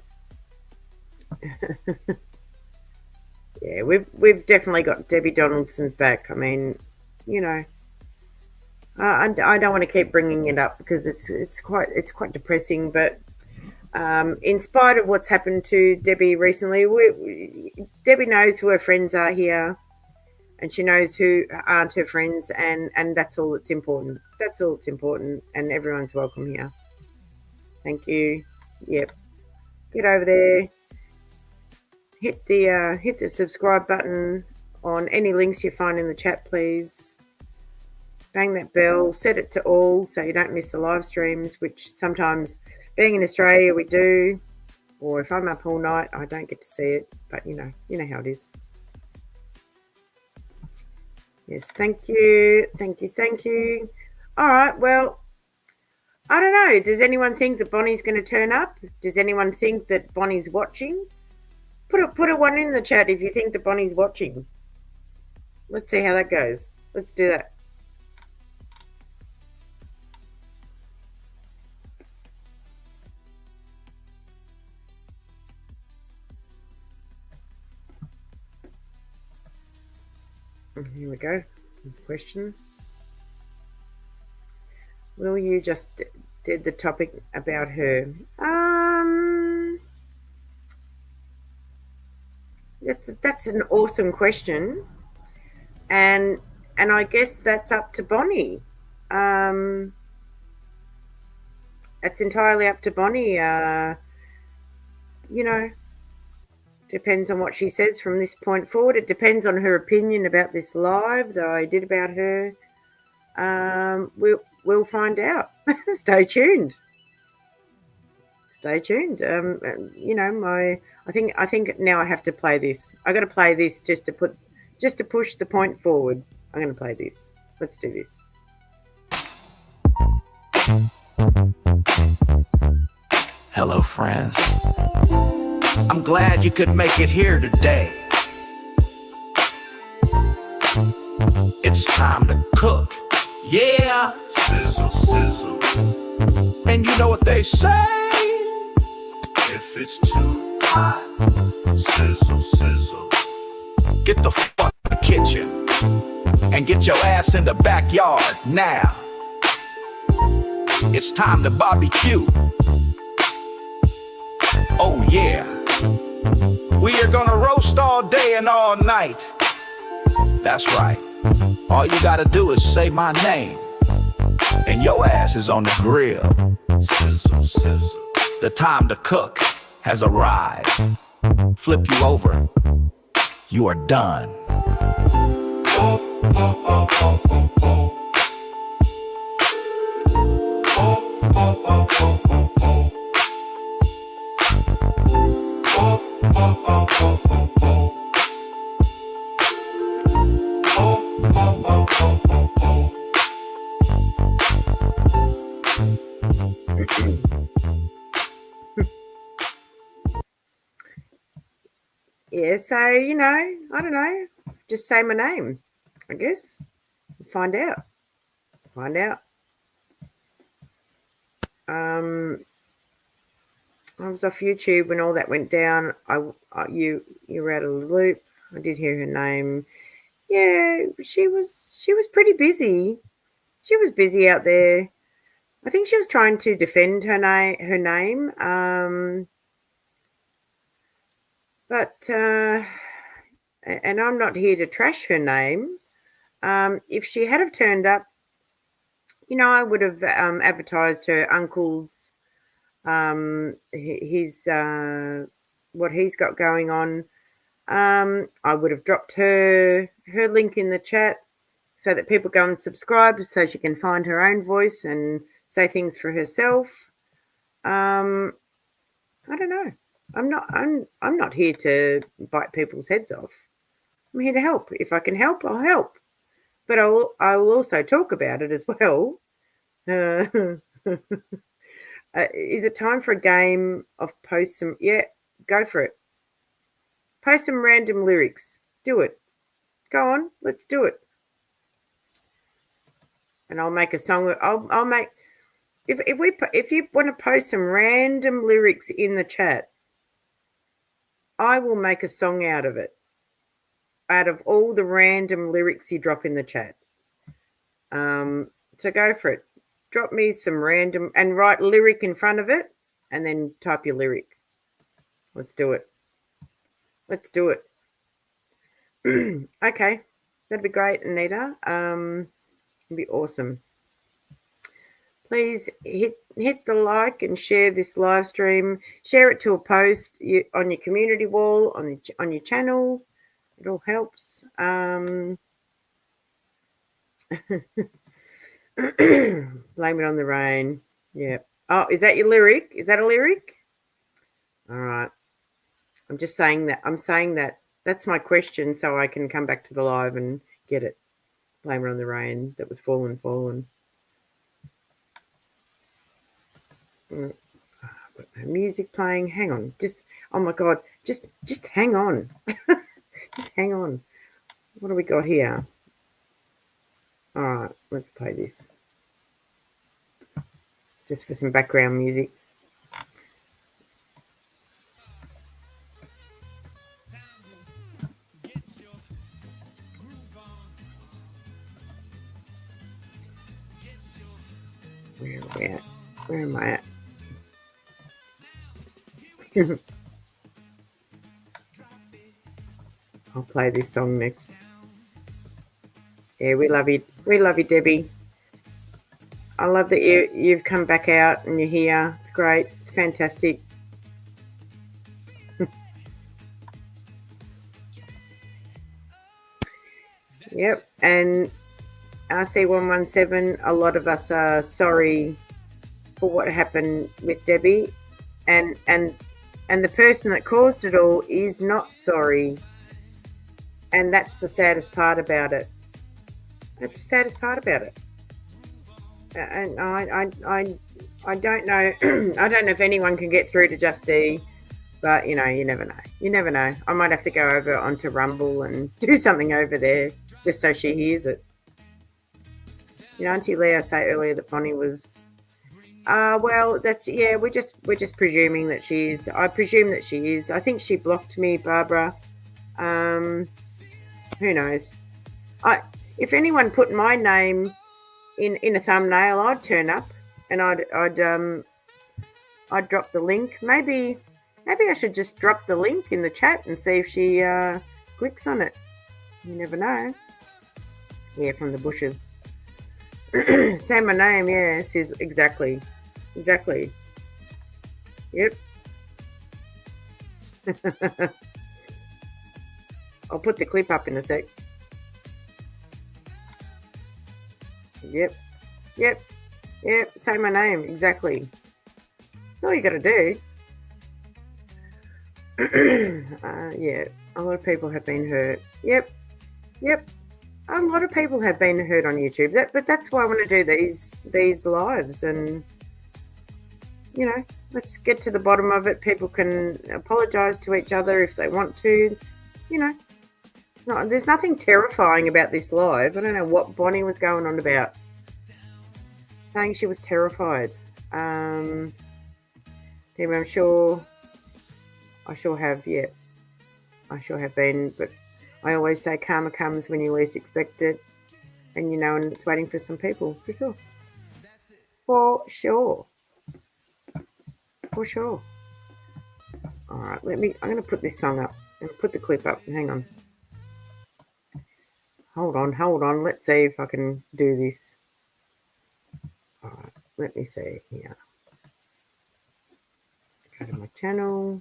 we've definitely got Debbie Donaldson's back. I mean, I don't want to keep bringing it up because it's quite depressing. But in spite of what's happened to Debbie recently, Debbie knows who her friends are here. And she knows who aren't her friends, and that's all that's important. That's all that's important, and everyone's welcome here. Thank you. Yep. Get over there. Hit the subscribe button on any links you find in the chat, please. Bang that bell. Set it to all so you don't miss the live streams, which sometimes, being in Australia, we do. Or if I'm up all night, I don't get to see it. But you know how it is. Yes, thank you. All right, well, I don't know. Does anyone think that Bonnie's going to turn up? Does anyone think that Bonnie's watching? Put a one in the chat if you think that Bonnie's watching. Let's see how that goes. Let's do that. Here we go. There's a question. Will you just did the topic about her? That's an awesome question, and I guess that's up to Bonnie. It's entirely up to Bonnie. Depends on what she says from this point forward. It depends on her opinion about this live that I did about her. We'll find out. Stay tuned. I think now I have to play this. I got to play this just to push the point forward. I'm going to play this. Let's do this. Hello, friends. I'm glad you could make it here today. It's time to cook. Yeah, sizzle, sizzle. And you know what they say? If it's too hot, sizzle, sizzle. Get the fuck out of the kitchen and get your ass in the backyard now. It's time to barbecue. Oh yeah. We are gonna roast all day and all night. That's right. All you gotta do is say my name, and your ass is on the grill. Sizzle, sizzle. The time to cook has arrived. Flip you over. You are done. Oh, oh, oh, oh, oh, oh. Oh, oh, oh, oh, oh, oh. Oh, oh, oh, oh, oh, oh. Oh, oh, oh, oh, oh, oh. Yeah, so, I don't know. Just say my name, I guess. Find out. I was off YouTube when all that went down. You were out of the loop. I did hear her name. Yeah, she was pretty busy. She was busy out there. I think she was trying to defend her name. But and I'm not here to trash her name. If she had have turned up, I would have advertised her uncle's his what he's got going on. I would have dropped her link in the chat so that people go and subscribe so she can find her own voice and say things for herself. I don't know. I'm not here to bite people's heads off. I'm here to help. If I can help, I'll help. But I will also talk about it as well. Is it time for a game of post some? Yeah, go for it. Post some random lyrics. Do it. Go on, let's do it. And I'll make a song. I'll make if you want to post some random lyrics in the chat, I will make a song out of it. Out of all the random lyrics you drop in the chat. So go for it. Drop me some random and write lyric in front of it and then type your lyric. Let's do it. Okay. That'd be great, Anita. It'd be awesome. Please hit the like and share this live stream. Share it to a post on your community wall, on your channel. It all helps. Blame it on the rain. Yeah. Oh, is that your lyric? Is that a lyric? All right. I'm just saying that. I'm saying that. That's my question, so I can come back to the live and get it. Blame it on the rain that was fallen. I've got no music playing. Hang on. Oh my God. Just hang on. Just hang on. What do we got here? All right, let's play this. Just for some background music. Where are we at? Where am I at? I'll play this song next. Yeah, we love you. We love you, Debbie. I love that you've come back out and you're here. It's great. It's fantastic. Yep. And RC117, a lot of us are sorry for what happened with Debbie. And the person that caused it all is not sorry. And that's the saddest part about it. That's the saddest part about it. And I don't know. I don't know if anyone can get through to Just E, but you never know. You never know. I might have to go over onto Rumble and do something over there just so she hears it. Auntie Leah say earlier that Bonnie was. Well, that's we're just presuming that she is. I presume that she is. I think she blocked me, Barbara. Who knows? If anyone put my name in a thumbnail, I'd turn up and I'd drop the link. Maybe I should just drop the link in the chat and see if she clicks on it. You never know. Yeah, from the bushes. Say my name, yeah, says exactly. Yep. I'll put the clip up in a sec. Yep. Say my name, exactly. That's all you got to do. Yeah, a lot of people have been hurt. Yep. A lot of people have been hurt on YouTube. But that's why I want to do these lives, and let's get to the bottom of it. People can apologise to each other if they want to. There's nothing terrifying about this live. I don't know what Bonnie was going on about, saying she was terrified. I'm sure I sure have been, but I always say karma comes when you least expect it, and and it's waiting for some people, for sure. All right, I'm going to put this song up and put the clip up. Hang on. Hold on. Let's see if I can do this. All right, let me see here. Go to my channel.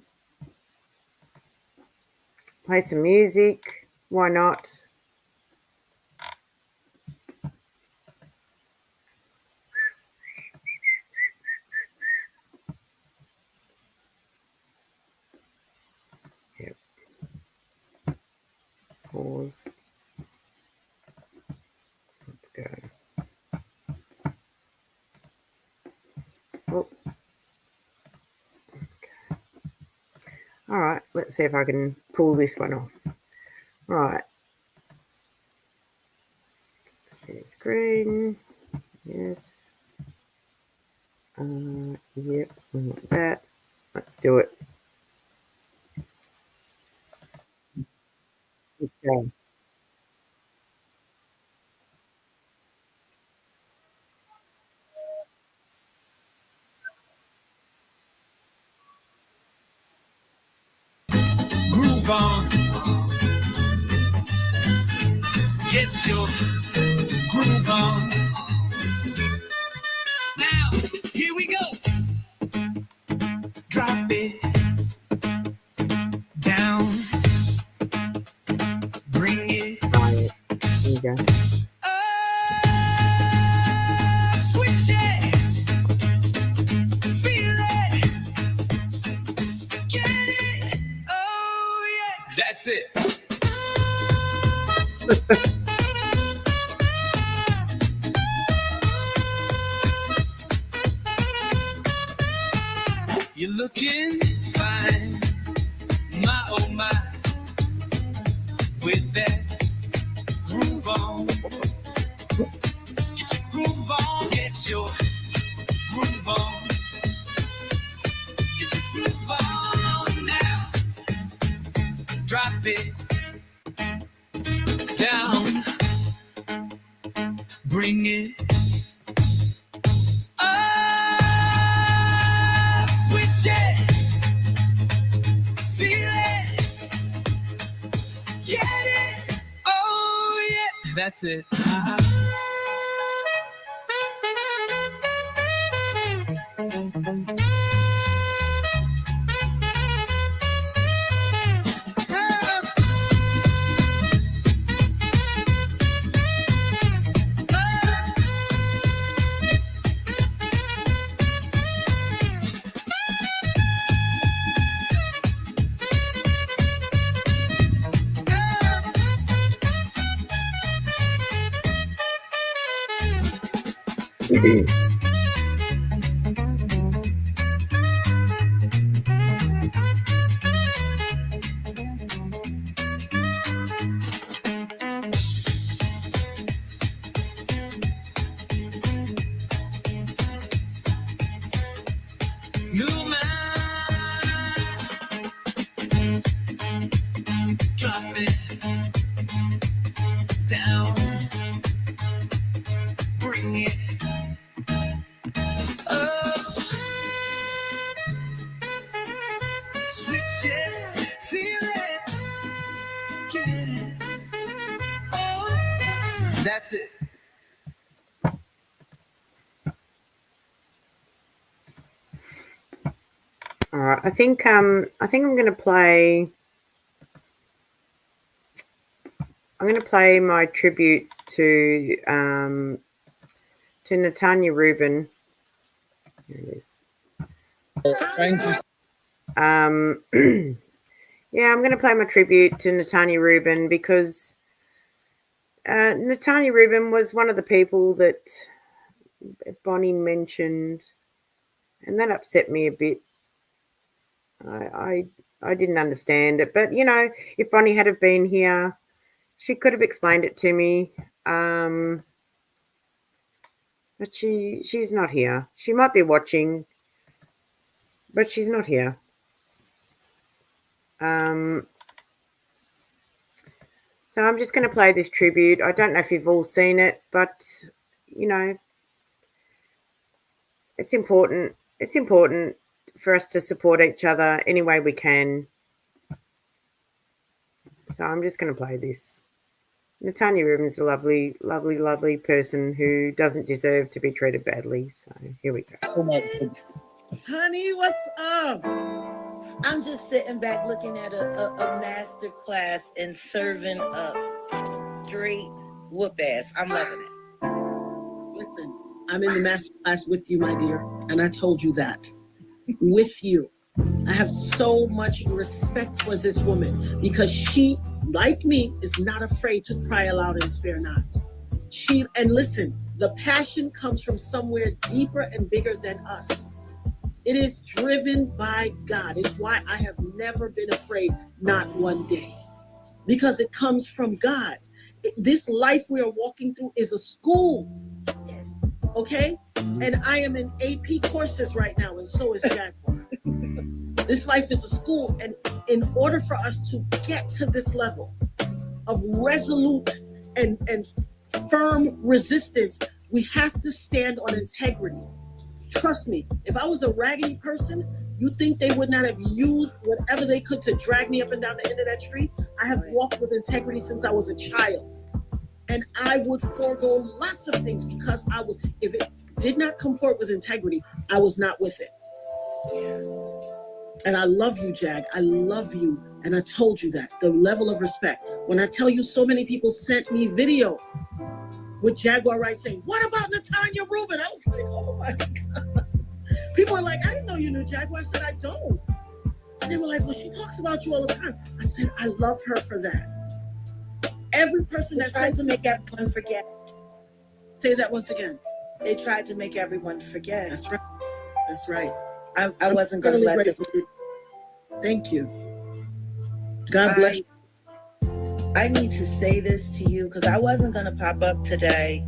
Play some music. Why not? Yep. Pause. Let's go. Oh. Okay. All right, let's see if I can pull this one off. Right. Share screen. Yes. Yep. I want that. Let's do it. Okay. Groove on. Get your groove on. Now, here we go. Drop it down. Bring it Right. Here you go. up. Switch it. Feel it. Get it. Oh, yeah. That's it. You're looking fine, my oh my, with that groove on. Get your groove on, get your groove on. Get your groove on now. Drop it down, bring it up, switch it, feel it, get it, oh yeah, that's it. Drop it down. Bring it up. Switch it. Feel it. Get it. Oh, that's it. All right, I think I'm going to play. I'm going to play my tribute to Natanya Rubin. Here it is. Thank you. Yeah, I'm going to play my tribute to Natanya Rubin because Natanya Rubin was one of the people that Bonnie mentioned, and that upset me a bit. I didn't understand it, but you know, if Bonnie had have been here, she could have explained it to me. But she's not here. She might be watching, but she's not here. So I'm just going to play this tribute. I don't know if you've all seen it, but you know, it's important. It's important for us to support each other any way we can. So I'm just going to play this. Natanya Rubin's a lovely, lovely, lovely person who doesn't deserve to be treated badly. So here we go. Honey, what's up? I'm just sitting back looking at a master class and serving up straight whoop ass. I'm loving it. Listen, I'm in the master class with you, my dear, and I told you that. With you. I have so much respect for this woman because she, like me, is not afraid to cry aloud and spare not. And listen, the passion comes from somewhere deeper and bigger than us. It is driven by God. It's why I have never been afraid, not one day, because it comes from God. This life we are walking through is a school. Yes. Okay? And I am in AP courses right now, and so is Jaguar. This life is a school, and in order for us to get to this level of resolute and firm resistance, we have to stand on integrity. Trust me, if I was a raggedy person, you think they would not have used whatever they could to drag me up and down the internet streets? I have walked with integrity since I was a child. And I would forego lots of things because if it did not comport with integrity, I was not with it. And I love you, Jag. I love you. And I told you that. The level of respect. When I tell you so many people sent me videos with Jaguar Wright saying, what about Natanya Rubin? I was like, oh my God. People are like, I didn't know you knew Jaguar. I said, I don't. And they were like, well, she talks about you all the time. I said, I love her for that. Every person that tried said to make everyone forget. Say that once again. They tried to make everyone forget. That's right. That's right. I wasn't going to let this. Thank you. God bless you. I need to say this to you because I wasn't going to pop up today.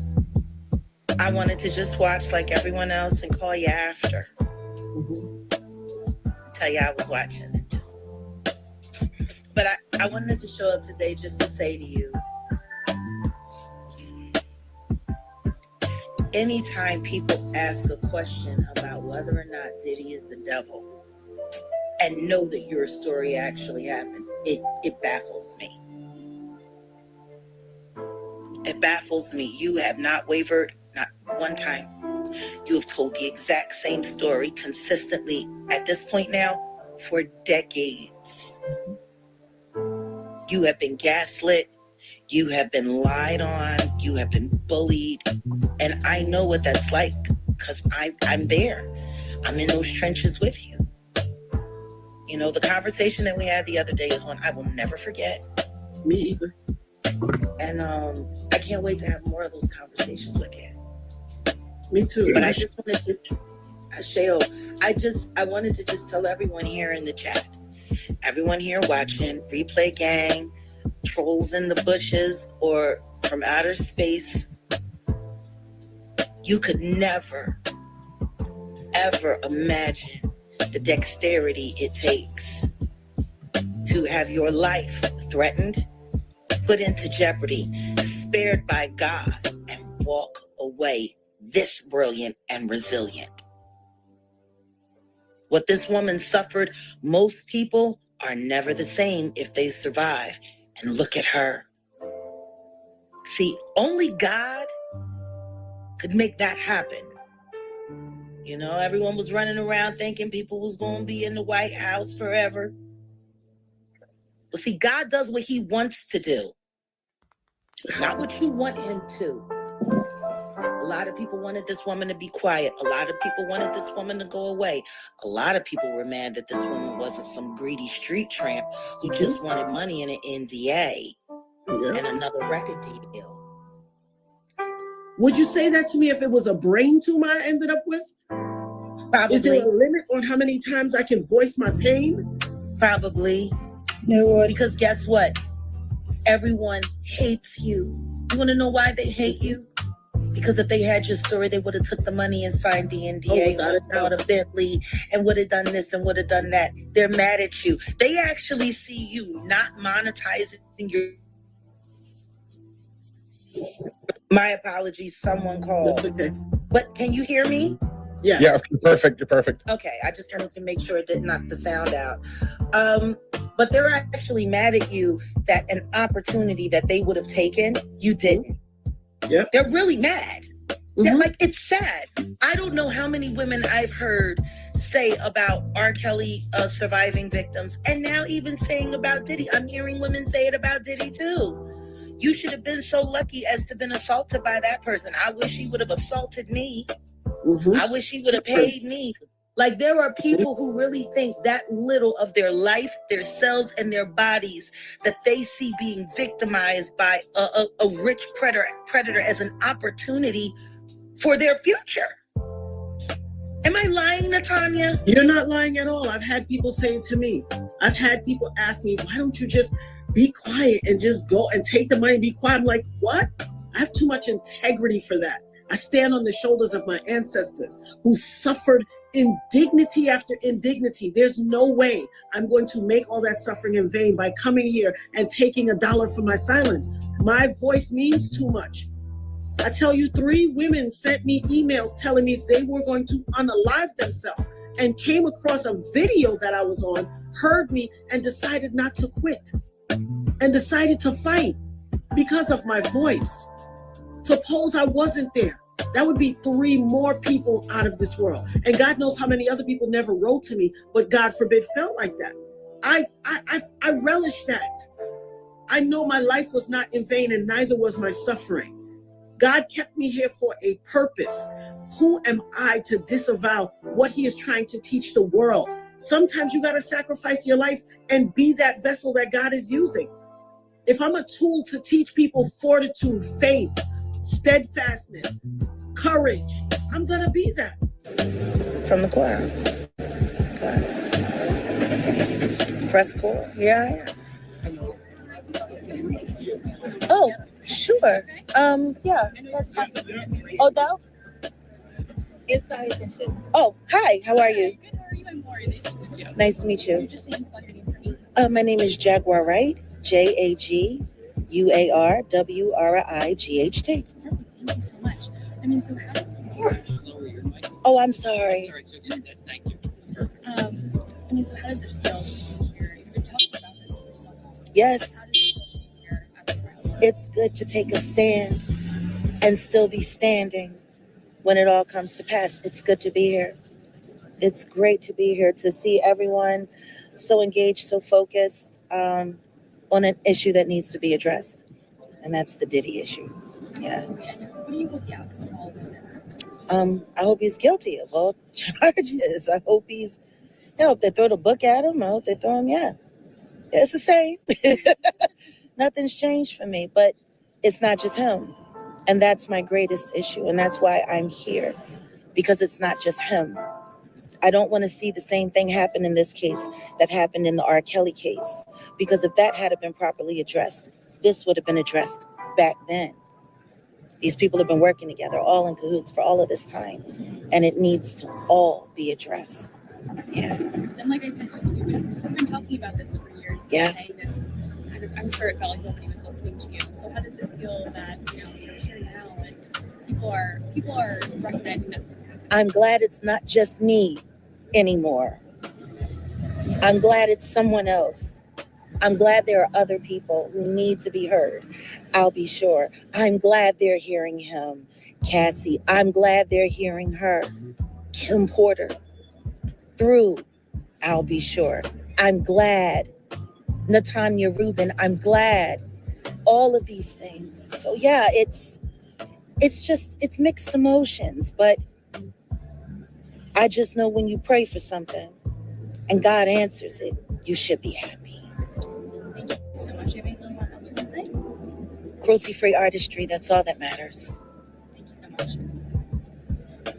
I wanted to just watch like everyone else and call you after. Tell you I was watching and just. But I wanted to show up today just to say to you, anytime people ask a question about whether or not Diddy is the devil and know that your story actually happened, it baffles me. It baffles me. You have not wavered, not one time. You have told the exact same story consistently at this point now for decades. You have been gaslit. You have been lied on. You have been bullied. And I know what that's like because I'm there. I'm in those trenches with you. You know, the conversation that we had the other day is one I will never forget. Me either. And I can't wait to have more of those conversations with you. Me too. But I just wanted to, Shayo, I wanted to just tell everyone here in the chat, everyone here watching, Replay Gang, trolls in the bushes, or from outer space, you could never, ever imagine the dexterity it takes to have your life threatened, put into jeopardy, spared by God, and walk away this brilliant and resilient. What this woman suffered, most people are never the same if they survive. And look at her. See, only God could make that happen. You know, everyone was running around thinking people was going to be in the White House forever. But see, God does what he wants to do, not what you want him to. A lot of people wanted this woman to be quiet. A lot of people wanted this woman to go away. A lot of people were mad that this woman wasn't some greedy street tramp who just wanted money and an NDA and another record deal. Would you say that to me if it was a brain tumor I ended up with? Probably. Is there a limit on how many times I can voice my pain? Probably. No. Because guess what? Everyone hates you. You want to know why they hate you? Because if they had your story, they would have took the money and signed the NDA, would have bought a Bentley, and would have done this and would have done that. They're mad at you. They actually see you not monetizing your... My apologies, someone called. Okay. But can you hear me? Yes. Yeah, you're perfect. You're perfect. Okay, I just wanted to make sure it didn't knock the sound out. But they're actually mad at you that an opportunity that they would have taken, you didn't. Yeah. They're really mad. They're like, it's sad. I don't know how many women I've heard say about R. Kelly surviving victims, and now even saying about Diddy. I'm hearing women say it about Diddy too. You should have been so lucky as to have been assaulted by that person. I wish he would have assaulted me. I wish he would have paid me. Like, there are people who really think that little of their life, their selves, and their bodies that they see being victimized by a rich predator as an opportunity for their future. Am I lying, Natanya? You're not lying at all. I've had people say it to me. I've had people ask me, why don't you just be quiet and just go and take the money and be quiet? I'm like, what? I have too much integrity for that. I stand on the shoulders of my ancestors who suffered indignity after indignity. There's no way I'm going to make all that suffering in vain by coming here and taking $1 for my silence. My voice means too much. I tell you, 3 women sent me emails telling me they were going to unalive themselves and came across a video that I was on, heard me, and decided not to quit and decided to fight because of my voice. Suppose I wasn't there. That would be 3 more people out of this world. And God knows how many other people never wrote to me, but God forbid felt like that. I relish that. I know my life was not in vain, and neither was my suffering. God kept me here for a purpose. Who am I to disavow what he is trying to teach the world? Sometimes you got to sacrifice your life and be that vessel that God is using. If I'm a tool to teach people fortitude, faith, steadfastness, courage, I'm going to be that. From the choirs. Press corps. Yeah, I am. Oh, sure. Yeah, that's fine. Oh, Dal? Inside edition. Oh, hi. How are you? Good. How are you? I'm Lauren. Nice to meet you. Nice to meet Can you. you just say and spell your name for me? My name is Jaguar Wright. JaguarWright. Perfect. Thank you so much. I mean, so how? Oh, I'm sorry. I mean, so how does it feel to be here? You've been talking about this for so long. Yes, How does it feel to be here at the trial? it's good to take a stand and still be standing when it all comes to pass. It's good to be here. It's great to be here, to see everyone so engaged, so focused on an issue that needs to be addressed. And that's the Diddy issue. Yeah. Okay, and what do you hope the outcome of all of this is? I hope he's guilty of all charges. I hope they throw the book at him. I hope they throw him, yeah. It's the same. Nothing's changed for me, but it's not just him. And that's my greatest issue. And that's why I'm here, because it's not just him. I don't want to see the same thing happen in this case that happened in the R. Kelly case, because if that had been properly addressed, this would have been addressed back then. These people have been working together, all in cahoots for all of this time, and it needs to all be addressed. Yeah. And like I said, we've been talking about this for years. Yeah. saying this. I'm sure it felt like nobody was listening to you. So how does it feel that you're here now and people are recognizing that this is happening? I'm glad it's not just me anymore. I'm glad it's someone else. I'm glad there are other people who need to be heard. I'll be sure. I'm glad they're hearing him, Cassie. I'm glad they're hearing her, Kim Porter, through I'll Be Sure. I'm glad, Natanya Rubin. I'm glad, all of these things. So yeah, it's mixed emotions, but I just know when you pray for something and God answers it, you should be happy. Thank you so much. Do you have anything else you want to say? Cruelty-free artistry, that's all that matters. Thank you so much.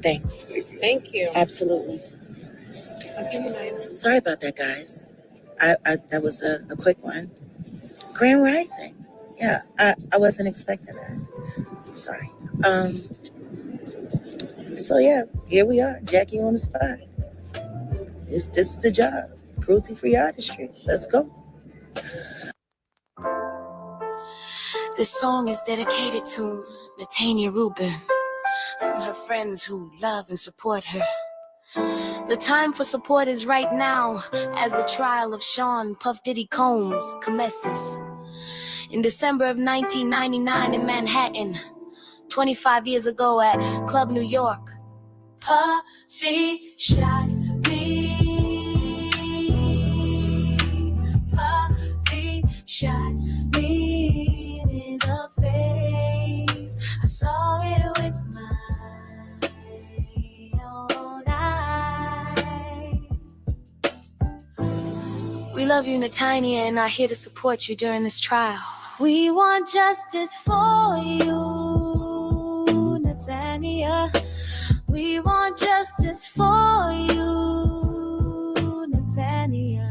Thanks. Thank you. Absolutely. Sorry about that, guys. That was a quick one. Grand Rising. Yeah, I wasn't expecting that. Sorry. So yeah, here we are, Jackie on the spot. This is the job. Cruelty-free artistry. Let's go. This song is dedicated to Natanya Rubin, from her friends who love and support her. The time for support is right now, as the trial of Sean Puff Diddy Combs commences. In December of 1999 in Manhattan, 25 years ago at Club New York, Puffy shot me. Puffy shot me in the face. I saw it with my own eyes. We love you, Natanya, and are here to support you during this trial. We want justice for you, Natanya. We want justice for you, Natanya.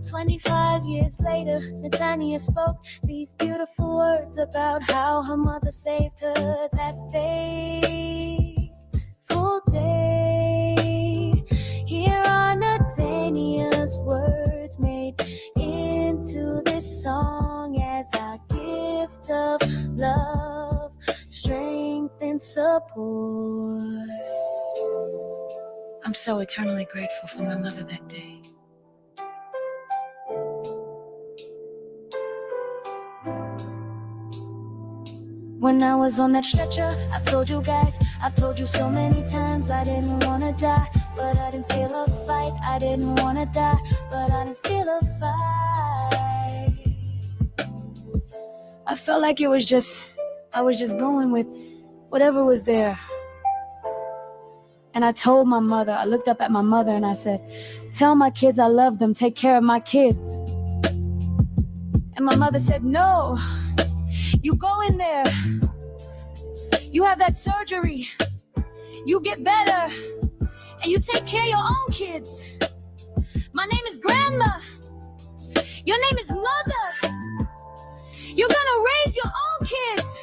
25 years later, Natanya spoke these beautiful words about how her mother saved her that fateful day. Here are Natanya's words made into this song as our gift of love, strength, and support. I'm so eternally grateful for my mother that day. When I was on that stretcher, I've told you guys, I've told you so many times, I didn't wanna die, but I didn't feel a fight. I didn't wanna die, but I didn't feel a fight. I felt like I was just going with whatever was there. And I told my mother, I looked up at my mother and I said, tell my kids I love them, take care of my kids. And my mother said, no, you go in there, you have that surgery, you get better, and you take care of your own kids. My name is Grandma, your name is Mother. You're gonna raise your own kids.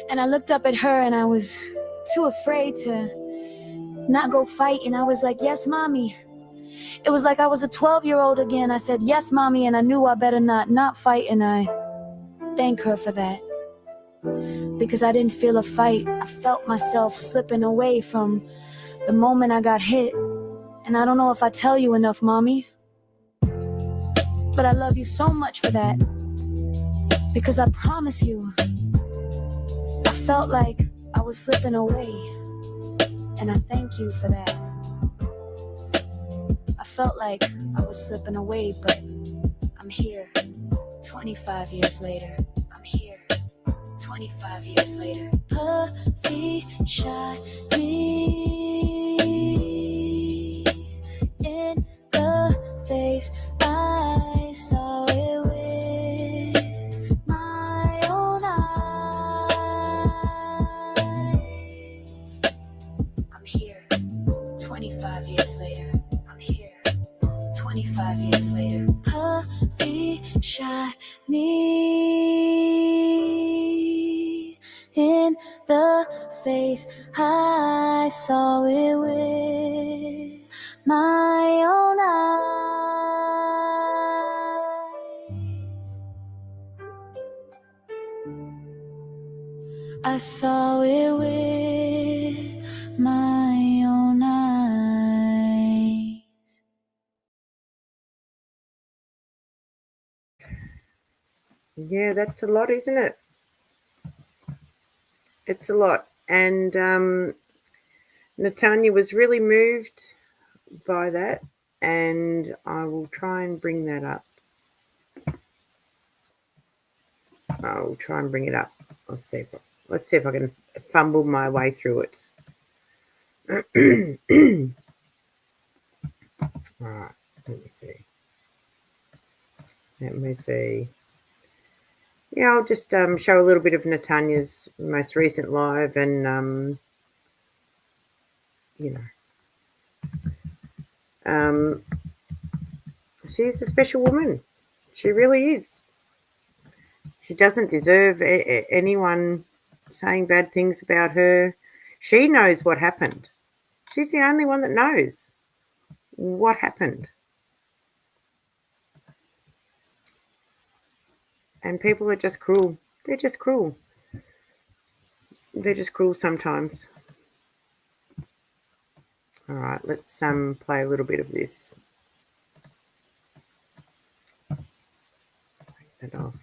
And I looked up at her and I was too afraid to not go fight. And I was like, yes, mommy. It was like I was a 12-year-old again. I said, yes, mommy. And I knew I better not fight. And I thank her for that. Because I didn't feel a fight. I felt myself slipping away from the moment I got hit. And I don't know if I tell you enough, mommy. But I love you so much for that. Because I promise you, I felt like I was slipping away. And I thank you for that. I felt like I was slipping away, but I'm here 25 years later. I'm here 25 years later. Puffy shot me in the face. I saw it with my own eyes. I'm here 25 years later. I'm here 25 years later. Puffy shot me in the face. I saw it with my own eyes. I saw it with my own eyes. Yeah, that's a lot, isn't it? It's a lot. And Natanya was really moved by that, and I will try and bring that up. I'll try and bring it up. Let's see if I can fumble my way through it. All right, let me see. Yeah, I'll just show a little bit of Natanya's most recent live, and she's a special woman. She really is. She doesn't deserve anyone saying bad things about her. She knows what happened. She's the only one that knows what happened. And people are just cruel. They're just cruel. They're just cruel sometimes. All right, let's play a little bit of this. Take that off.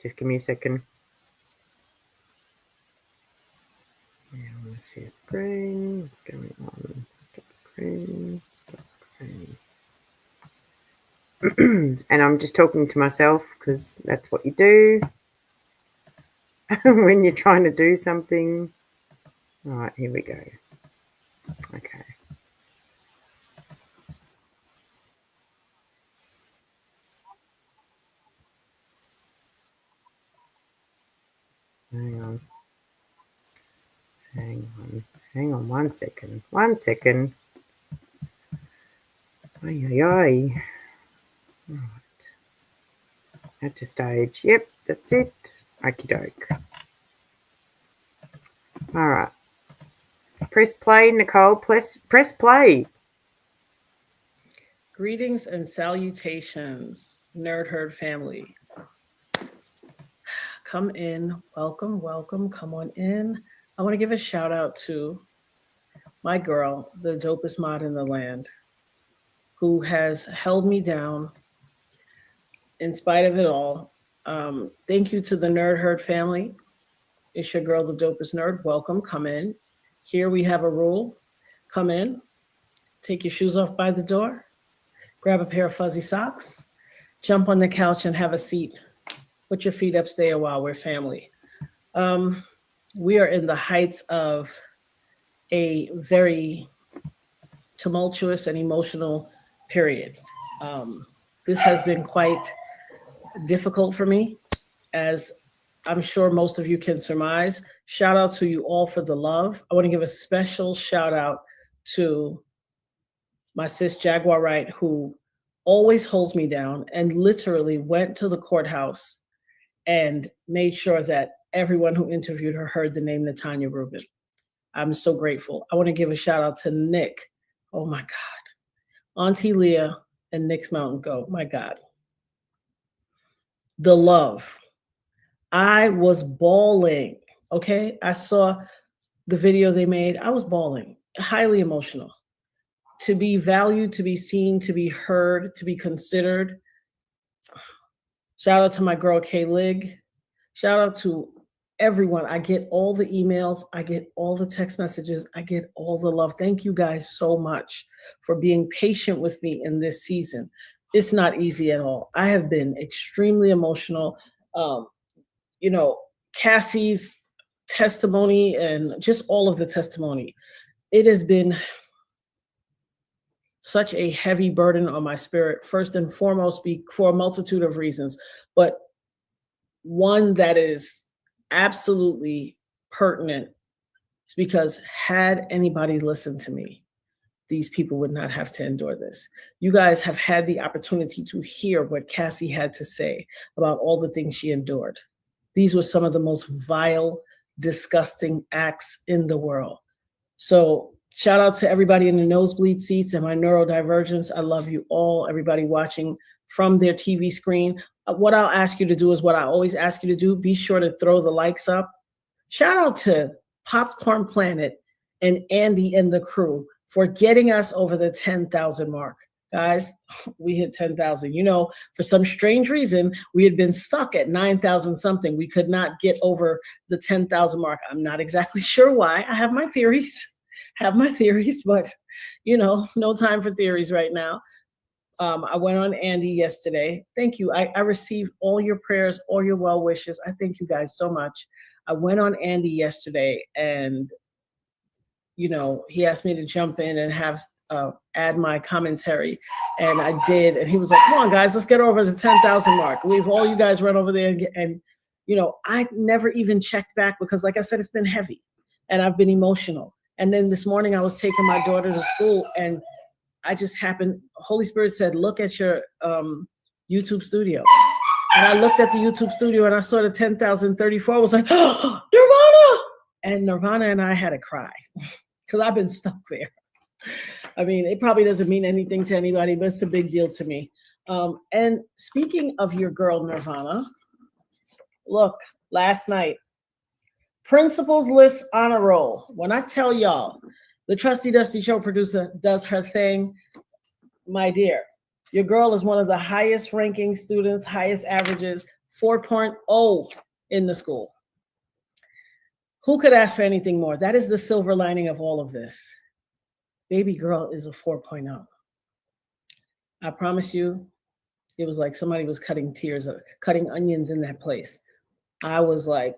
Just give me a second. Yeah, I'm going to share screen. What's going on? Stop screen. Stop screen. And I'm just talking to myself because that's what you do when you're trying to do something. All right, here we go. Okay. Hang on 1 second. 1 second. Ay. All right. Add to stage. Yep, that's it. Okie doke. All right. Press play, Nicole. Press play. Greetings and salutations, Nerd Herd family. Come in. Welcome. Come on in. I want to give a shout out to my girl, the dopest mod in the land, who has held me down in spite of it all. Thank you to the Nerd Herd family. It's your girl, the dopest nerd. Welcome. Come in. Here we have a rule. Come in. Take your shoes off by the door. Grab a pair of fuzzy socks. Jump on the couch and have a seat. Put your feet up, stay a while. We're family. We are in the heights of a very tumultuous and emotional period. This has been quite difficult for me, as I'm sure most of you can surmise. Shout out to you all for the love. I want to give a special shout out to my sis Jaguar Wright, who always holds me down and literally went to the courthouse and made sure that everyone who interviewed her heard the name Natanya Rubin. I'm so grateful. I want to give a shout out to Nick. Oh my God. Auntie Leah and Nick's Mountain Goat. My God. The love. I was bawling. Okay. I saw the video they made. I was bawling. Highly emotional. To be valued, to be seen, to be heard, to be considered. Shout out to my girl Kay Lig. Shout out to everyone. I get all the emails. I get all the text messages. I get all the love. Thank you guys so much for being patient with me in this season. It's not easy at all. I have been extremely emotional. Cassie's testimony and just all of the testimony. It has been such a heavy burden on my spirit, first and foremost, for a multitude of reasons, but one that is absolutely pertinent is because had anybody listened to me, these people would not have to endure this. You guys have had the opportunity to hear what Cassie had to say about all the things she endured. These were some of the most vile, disgusting acts in the world. So shout out to everybody in the nosebleed seats and my neurodivergence. I love you all, everybody watching from their TV screen. What I'll ask you to do is what I always ask you to do. Be sure to throw the likes up. Shout out to Popcorn Planet and Andy and the crew for getting us over the 10,000 mark. Guys, we hit 10,000. You know, for some strange reason, we had been stuck at 9,000 something. We could not get over the 10,000 mark. I'm not exactly sure why. I have my theories, but you know, no time for theories right now. I went on Andy yesterday. Thank you. I received all your prayers, all your well wishes. I thank you guys so much. I went on Andy yesterday and, you know, he asked me to jump in and have add my commentary, and I did. And he was like, come on, guys, let's get over the 10,000 mark. Leave all you guys run over there. And, you know, I never even checked back because, like I said, it's been heavy and I've been emotional. And then this morning I was taking my daughter to school and I just happened, Holy Spirit said, look at your YouTube studio. And I looked at the YouTube studio and I saw the 10,034. I was like, oh, Nirvana! And Nirvana and I had a cry because I've been stuck there. I mean, it probably doesn't mean anything to anybody, but it's a big deal to me. And speaking of your girl, Nirvana, look, last night, Principals List Honor Roll. When I tell y'all, the Trusty Dusty show producer does her thing, my dear, your girl is one of the highest ranking students, highest averages, 4.0 in the school. Who could ask for anything more? That is the silver lining of all of this. Baby girl is a 4.0. I promise you, it was like somebody was cutting onions in that place. I was like,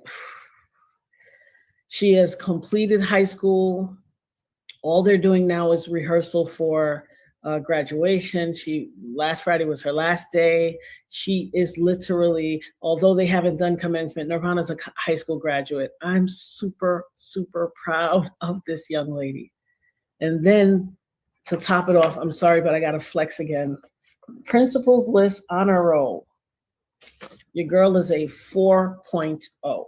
she has completed high school. All they're doing now is rehearsal for graduation. Last Friday was her last day. She is literally, although they haven't done commencement, Nirvana's a high school graduate. I'm super, super proud of this young lady. And then to top it off, I'm sorry, but I got to flex again. Principals List Honor Roll. Your girl is a 4.0.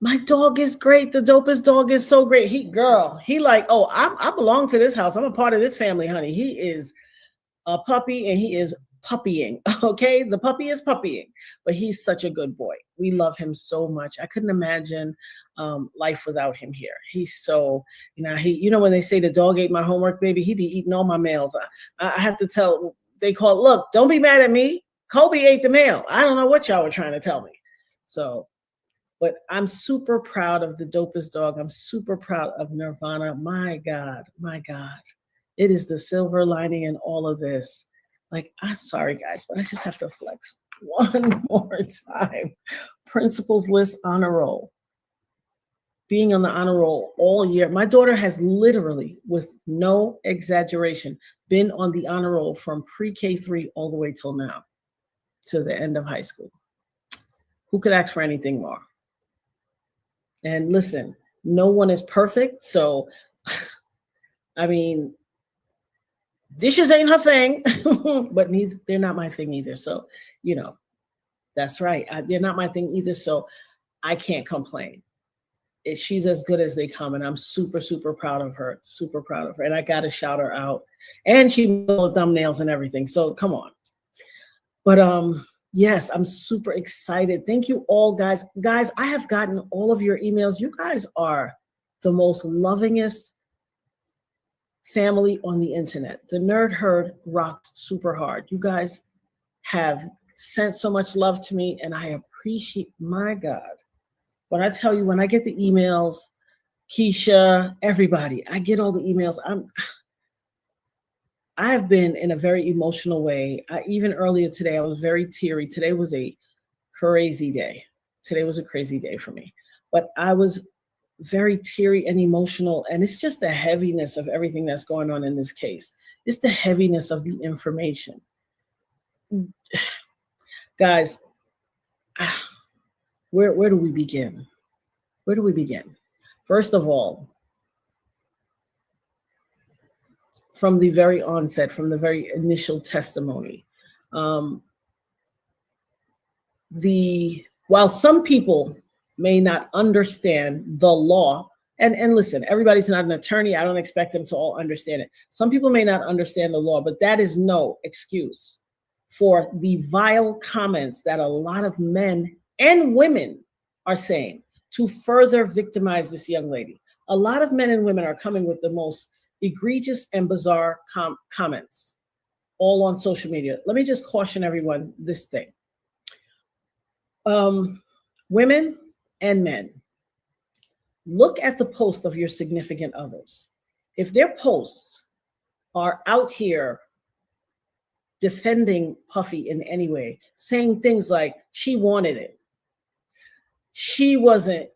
My dog is great. The dopest dog is so great. He like, oh, I belong to this house. I'm a part of this family, honey. He is a puppy and he is puppying. Okay. The puppy is puppying, but he's such a good boy. We love him so much. I couldn't imagine life without him here. He's so, when they say the dog ate my homework, baby, he be eating all my mails. I have to tell, they call it, look, don't be mad at me. Kobe ate the mail. I don't know what y'all were trying to tell me. So, but I'm super proud of the dopest dog. I'm super proud of Nirvana. My God. It is the silver lining in all of this. Like, I'm sorry, guys, but I just have to flex one more time. Principals List Honor Roll. Being on the honor roll all year. My daughter has literally, with no exaggeration, been on the honor roll from pre-K3 all the way till now, to the end of high school. Who could ask for anything more? And listen, no one is perfect. So, I mean, dishes ain't her thing, but they're not my thing either. So, that's right. They're not my thing either. So I can't complain. She's as good as they come. And I'm super, super proud of her. Super proud of her. And I got to shout her out. And she made all the thumbnails and everything. So come on. But, yes, I'm super excited. Thank you all, guys. Guys, I have gotten all of your emails. You guys are the most lovingest family on the internet. The Nerd Herd rocked super hard. You guys have sent so much love to me, and I appreciate, my God. When I tell you, when I get the emails, Keisha, everybody, I get all the emails. I have been in a very emotional way. Even earlier today, I was very teary. Today was a crazy day. Today was a crazy day for me. But I was very teary and emotional. And it's just the heaviness of everything that's going on in this case. It's the heaviness of the information. Guys, where do we begin? Where do we begin? First of all, from the very onset, from the very initial testimony, while some people may not understand the law. And listen, everybody's not an attorney. I don't expect them to all understand it. Some people may not understand the law, but that is no excuse for the vile comments that a lot of men and women are saying to further victimize this young lady. A lot of men and women are coming with the most egregious and bizarre comments all on social media. Let me just caution everyone this thing. Women and men, look at the post of your significant others. If their posts are out here defending Puffy in any way, saying things like she wanted it, she wasn't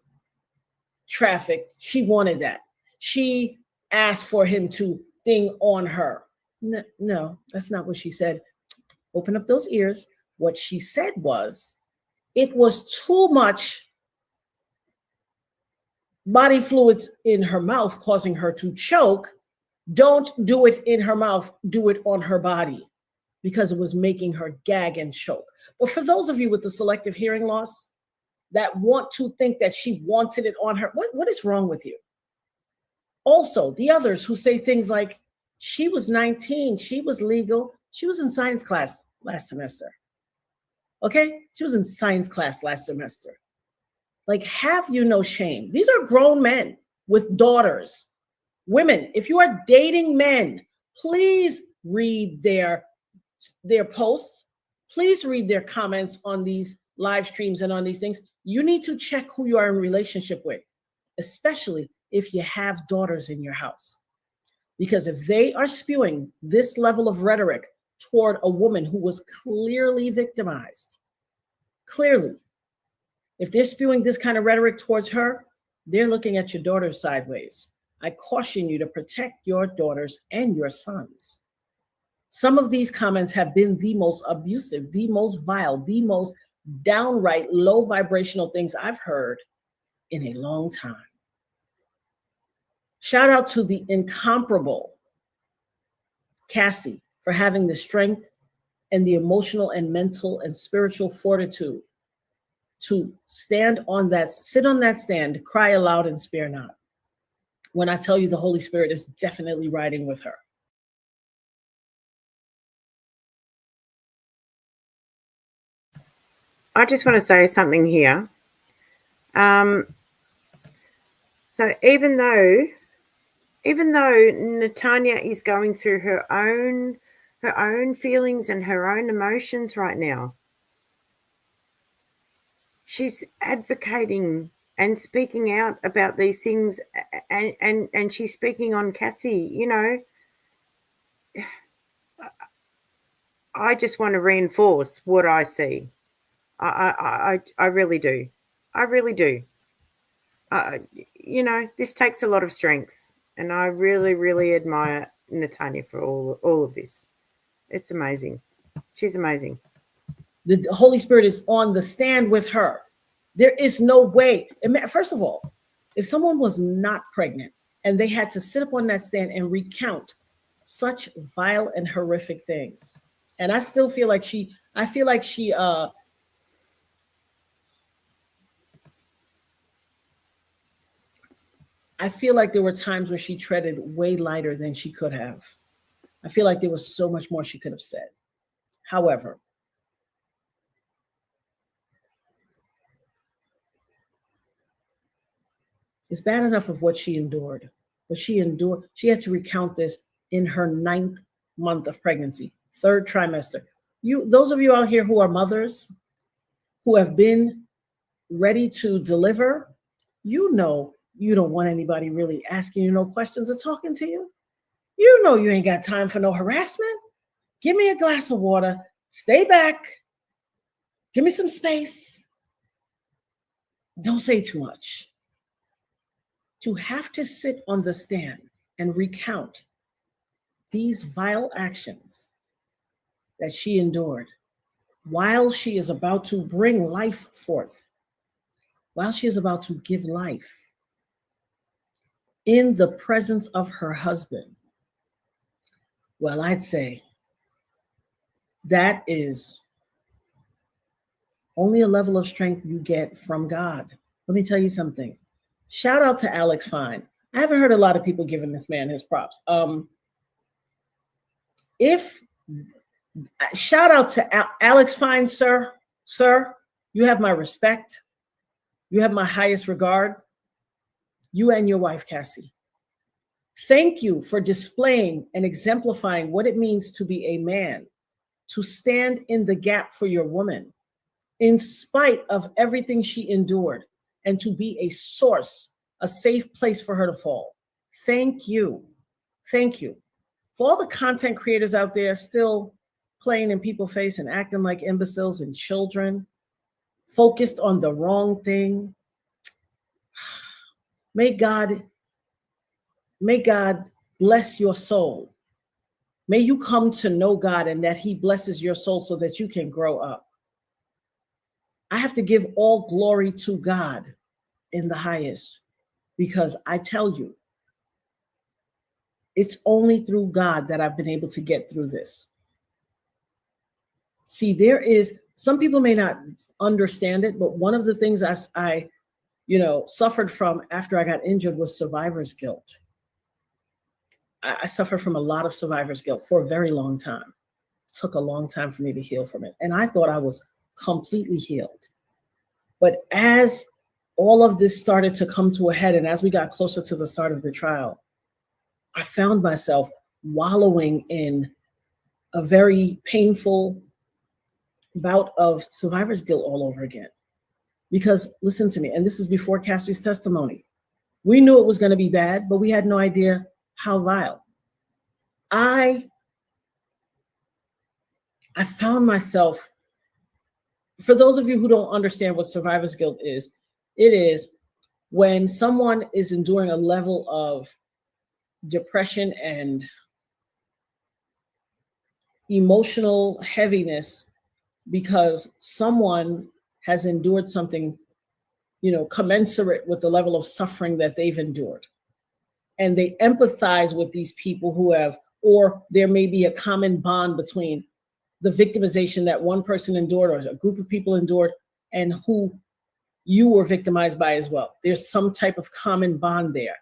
trafficked, she wanted that, she asked for him to thing on her. No, that's not what she said. Open up those ears. What she said was, it was too much body fluids in her mouth causing her to choke. Don't do it in her mouth, do it on her body, because it was making her gag and choke. But for those of you with the selective hearing loss that want to think that she wanted it on her, what is wrong with you? Also, the others who say things like, she was 19, she was legal, she was in science class last semester. Okay? She was in science class last semester. Like, have you no shame? These are grown men with daughters. Women, if you are dating men, please read their posts. Please read their comments on these live streams and on these things. You need to check who you are in relationship with, especially if you have daughters in your house. Because if they are spewing this level of rhetoric toward a woman who was clearly victimized, clearly, if they're spewing this kind of rhetoric towards her, they're looking at your daughters sideways. I caution you to protect your daughters and your sons. Some of these comments have been the most abusive, the most vile, the most downright low vibrational things I've heard in a long time. Shout out to the incomparable Cassie for having the strength and the emotional and mental and spiritual fortitude to stand on that, sit on that stand, cry aloud and spare not. When I tell you the Holy Spirit is definitely riding with her. I just want to say something here. So even though Natanya is going through her own feelings and her own emotions right now, she's advocating and speaking out about these things, and she's speaking on Cassie. You know, I just want to reinforce what I see. I really do. I really do. You know, this takes a lot of strength, and I really, really admire Natanya for all of this. It's amazing. She's amazing. The Holy Spirit is on the stand with her. There is no way. First of all, if someone was not pregnant and they had to sit up on that stand and recount such vile and horrific things, and I still feel like I feel like there were times where she treaded way lighter than she could have. I feel like there was so much more she could have said. However, it's bad enough of what she endured, but she had to recount this in her 9th month of pregnancy, 3rd trimester. Those of you out here who are mothers, who have been ready to deliver, you know you don't want anybody really asking you no questions or talking to you. You know you ain't got time for no harassment. Give me a glass of water. Stay back. Give me some space. Don't say too much. To have to sit on the stand and recount these vile actions that she endured while she is about to bring life forth, while she is about to give life in the presence of her husband, well, I'd say that is only a level of strength you get from God. Let me tell you something. Shout out to Alex Fine. I haven't heard a lot of people giving this man his props. If shout out to Alex Fine, sir, you have my respect. You have my highest regard. You and your wife, Cassie. Thank you for displaying and exemplifying what it means to be a man, to stand in the gap for your woman, in spite of everything she endured, and to be a source, a safe place for her to fall. Thank you. Thank you. For all the content creators out there still playing in people's face and acting like imbeciles and children, focused on the wrong thing, may God bless your soul. May you come to know God and that he blesses your soul so that you can grow up. I have to give all glory to God in the highest, because I tell you, it's only through God that I've been able to get through this. See, some people may not understand it, but one of the things I suffered from after I got injured was survivor's guilt. I suffered from a lot of survivor's guilt for a very long time. It took a long time for me to heal from it. And I thought I was completely healed. But as all of this started to come to a head, and as we got closer to the start of the trial, I found myself wallowing in a very painful bout of survivor's guilt all over again. Because listen to me, and this is before Cassie's testimony. We knew it was going to be bad, but we had no idea how vile. I found myself, for those of you who don't understand what survivor's guilt is, it is when someone is enduring a level of depression and emotional heaviness because someone has endured something, commensurate with the level of suffering that they've endured. And they empathize with these people who have, or there may be a common bond between the victimization that one person endured or a group of people endured and who you were victimized by as well. There's some type of common bond there.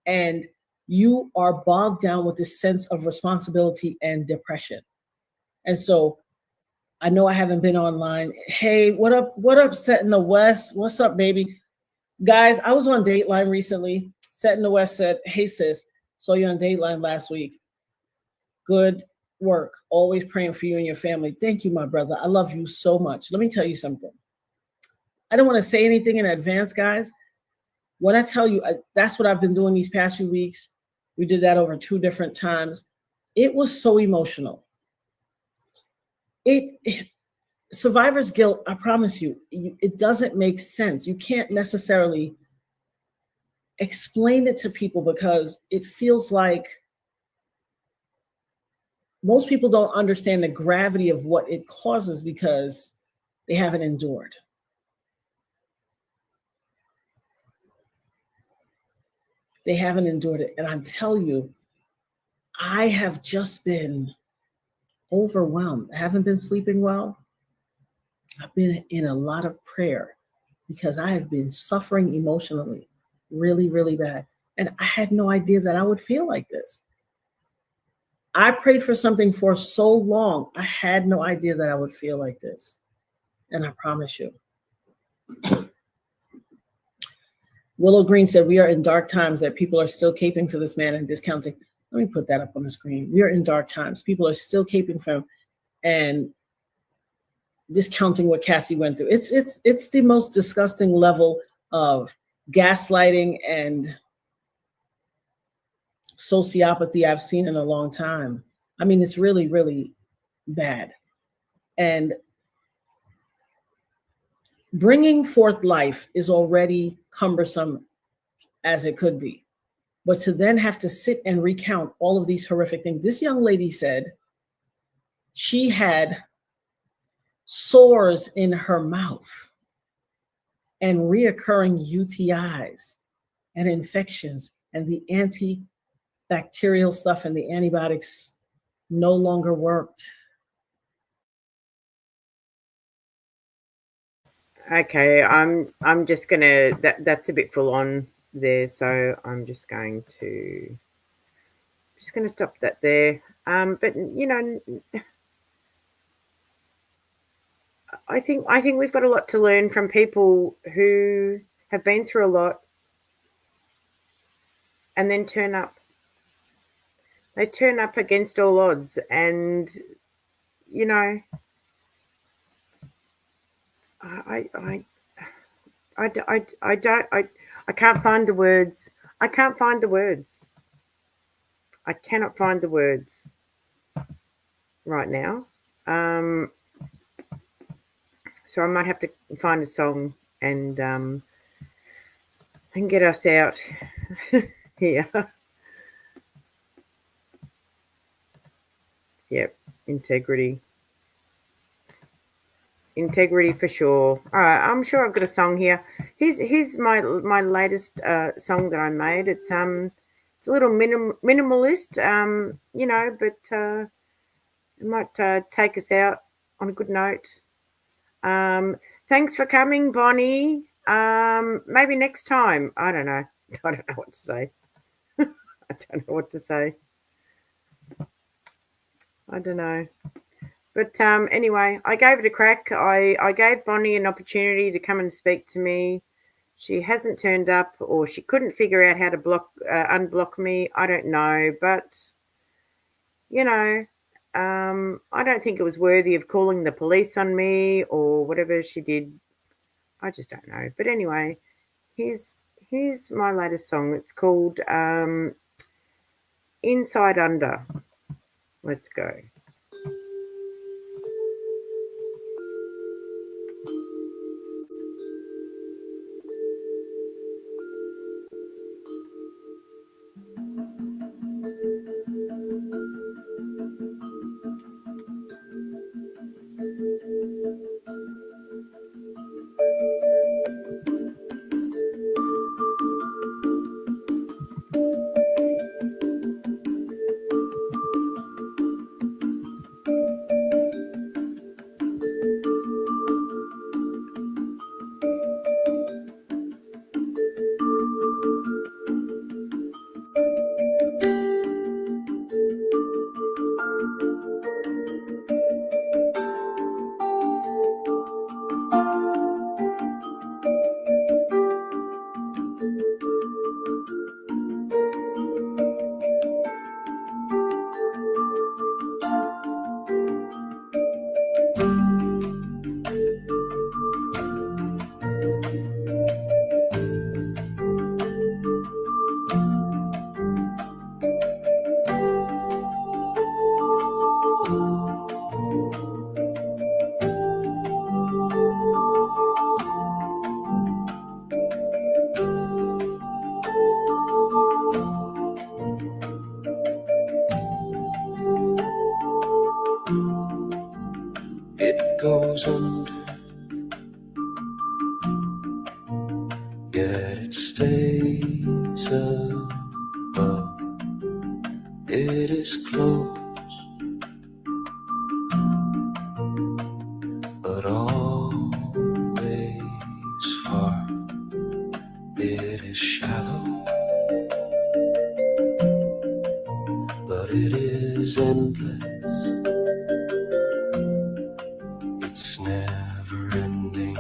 And you are bogged down with this sense of responsibility and depression. And so I know I haven't been online. Hey, what up, s8l6t? What's up, baby? Guys, I was on Dateline recently. s8l6t said, hey, sis, saw you on Dateline last week. Good work. Always praying for you and your family. Thank you, my brother. I love you so much. Let me tell you something. I don't want to say anything in advance, guys. When I tell you, that's what I've been doing these past few weeks. We did that over 2 different times. It was so emotional. Survivor's guilt, I promise you, it doesn't make sense. You can't necessarily explain it to people because it feels like most people don't understand the gravity of what it causes because they haven't endured. They haven't endured it. And I'm telling you, I have just been overwhelmed. I haven't been sleeping well. I've been in a lot of prayer because I have been suffering emotionally really, really bad. And I had no idea that I would feel like this. I prayed for something for so long. I had no idea that I would feel like this. And I promise you. Willow Green said, we are in dark times that people are still caping for this man and discounting. Let me put that up on the screen. We are in dark times. People are still caping for him and discounting what Cassie went through. It's the most disgusting level of gaslighting and sociopathy I've seen in a long time. I mean, it's really, really bad. And bringing forth life is already cumbersome as it could be. But to then have to sit and recount all of these horrific things. This young lady said she had sores in her mouth and reoccurring UTIs and infections, and the antibacterial stuff and the antibiotics no longer worked. Okay, I'm just gonna that's a bit full on there, so I'm just gonna stop that there. But you know, I think we've got a lot to learn from people who have been through a lot and then turn up. They turn up against all odds, and you know, I I I don't I can't find the words. I can't find the words. I cannot find the words right now. Um, so I might have to find a song and get us out here. Yep, integrity. Integrity for sure. All right, I'm sure I've got a song here. Here's my latest song that I made. It's a little minimalist, you know, but it might take us out on a good note. Thanks for coming, Bonnie. Maybe next time. I don't know. I don't know what to say. I don't know what to say. I don't know. But anyway, I gave it a crack. I gave Bonnie an opportunity to come and speak to me. She hasn't turned up, or she couldn't figure out how to unblock me. I don't know, but you know, I don't think it was worthy of calling the police on me or whatever she did. I just don't know. But anyway, here's my latest song. It's called Inside Under. Let's go. It goes under, yet it stays above. It is close, but always far. It is shallow, but it is endless. It's never ending,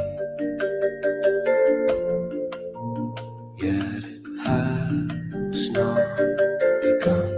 yet it has not begun.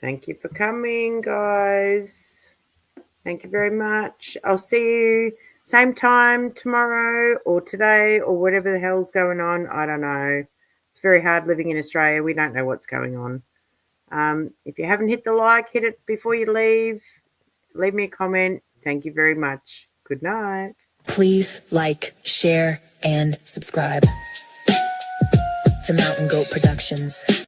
Thank you for coming, guys. Thank you very much. I'll see you same time tomorrow or today or whatever the hell's going on. I don't know. It's very hard living in Australia. We don't know what's going on. If you haven't hit the like, hit it before you leave. Leave me a comment. Thank you very much. Good night. Please like, share, and subscribe to Mountain Goat Productions.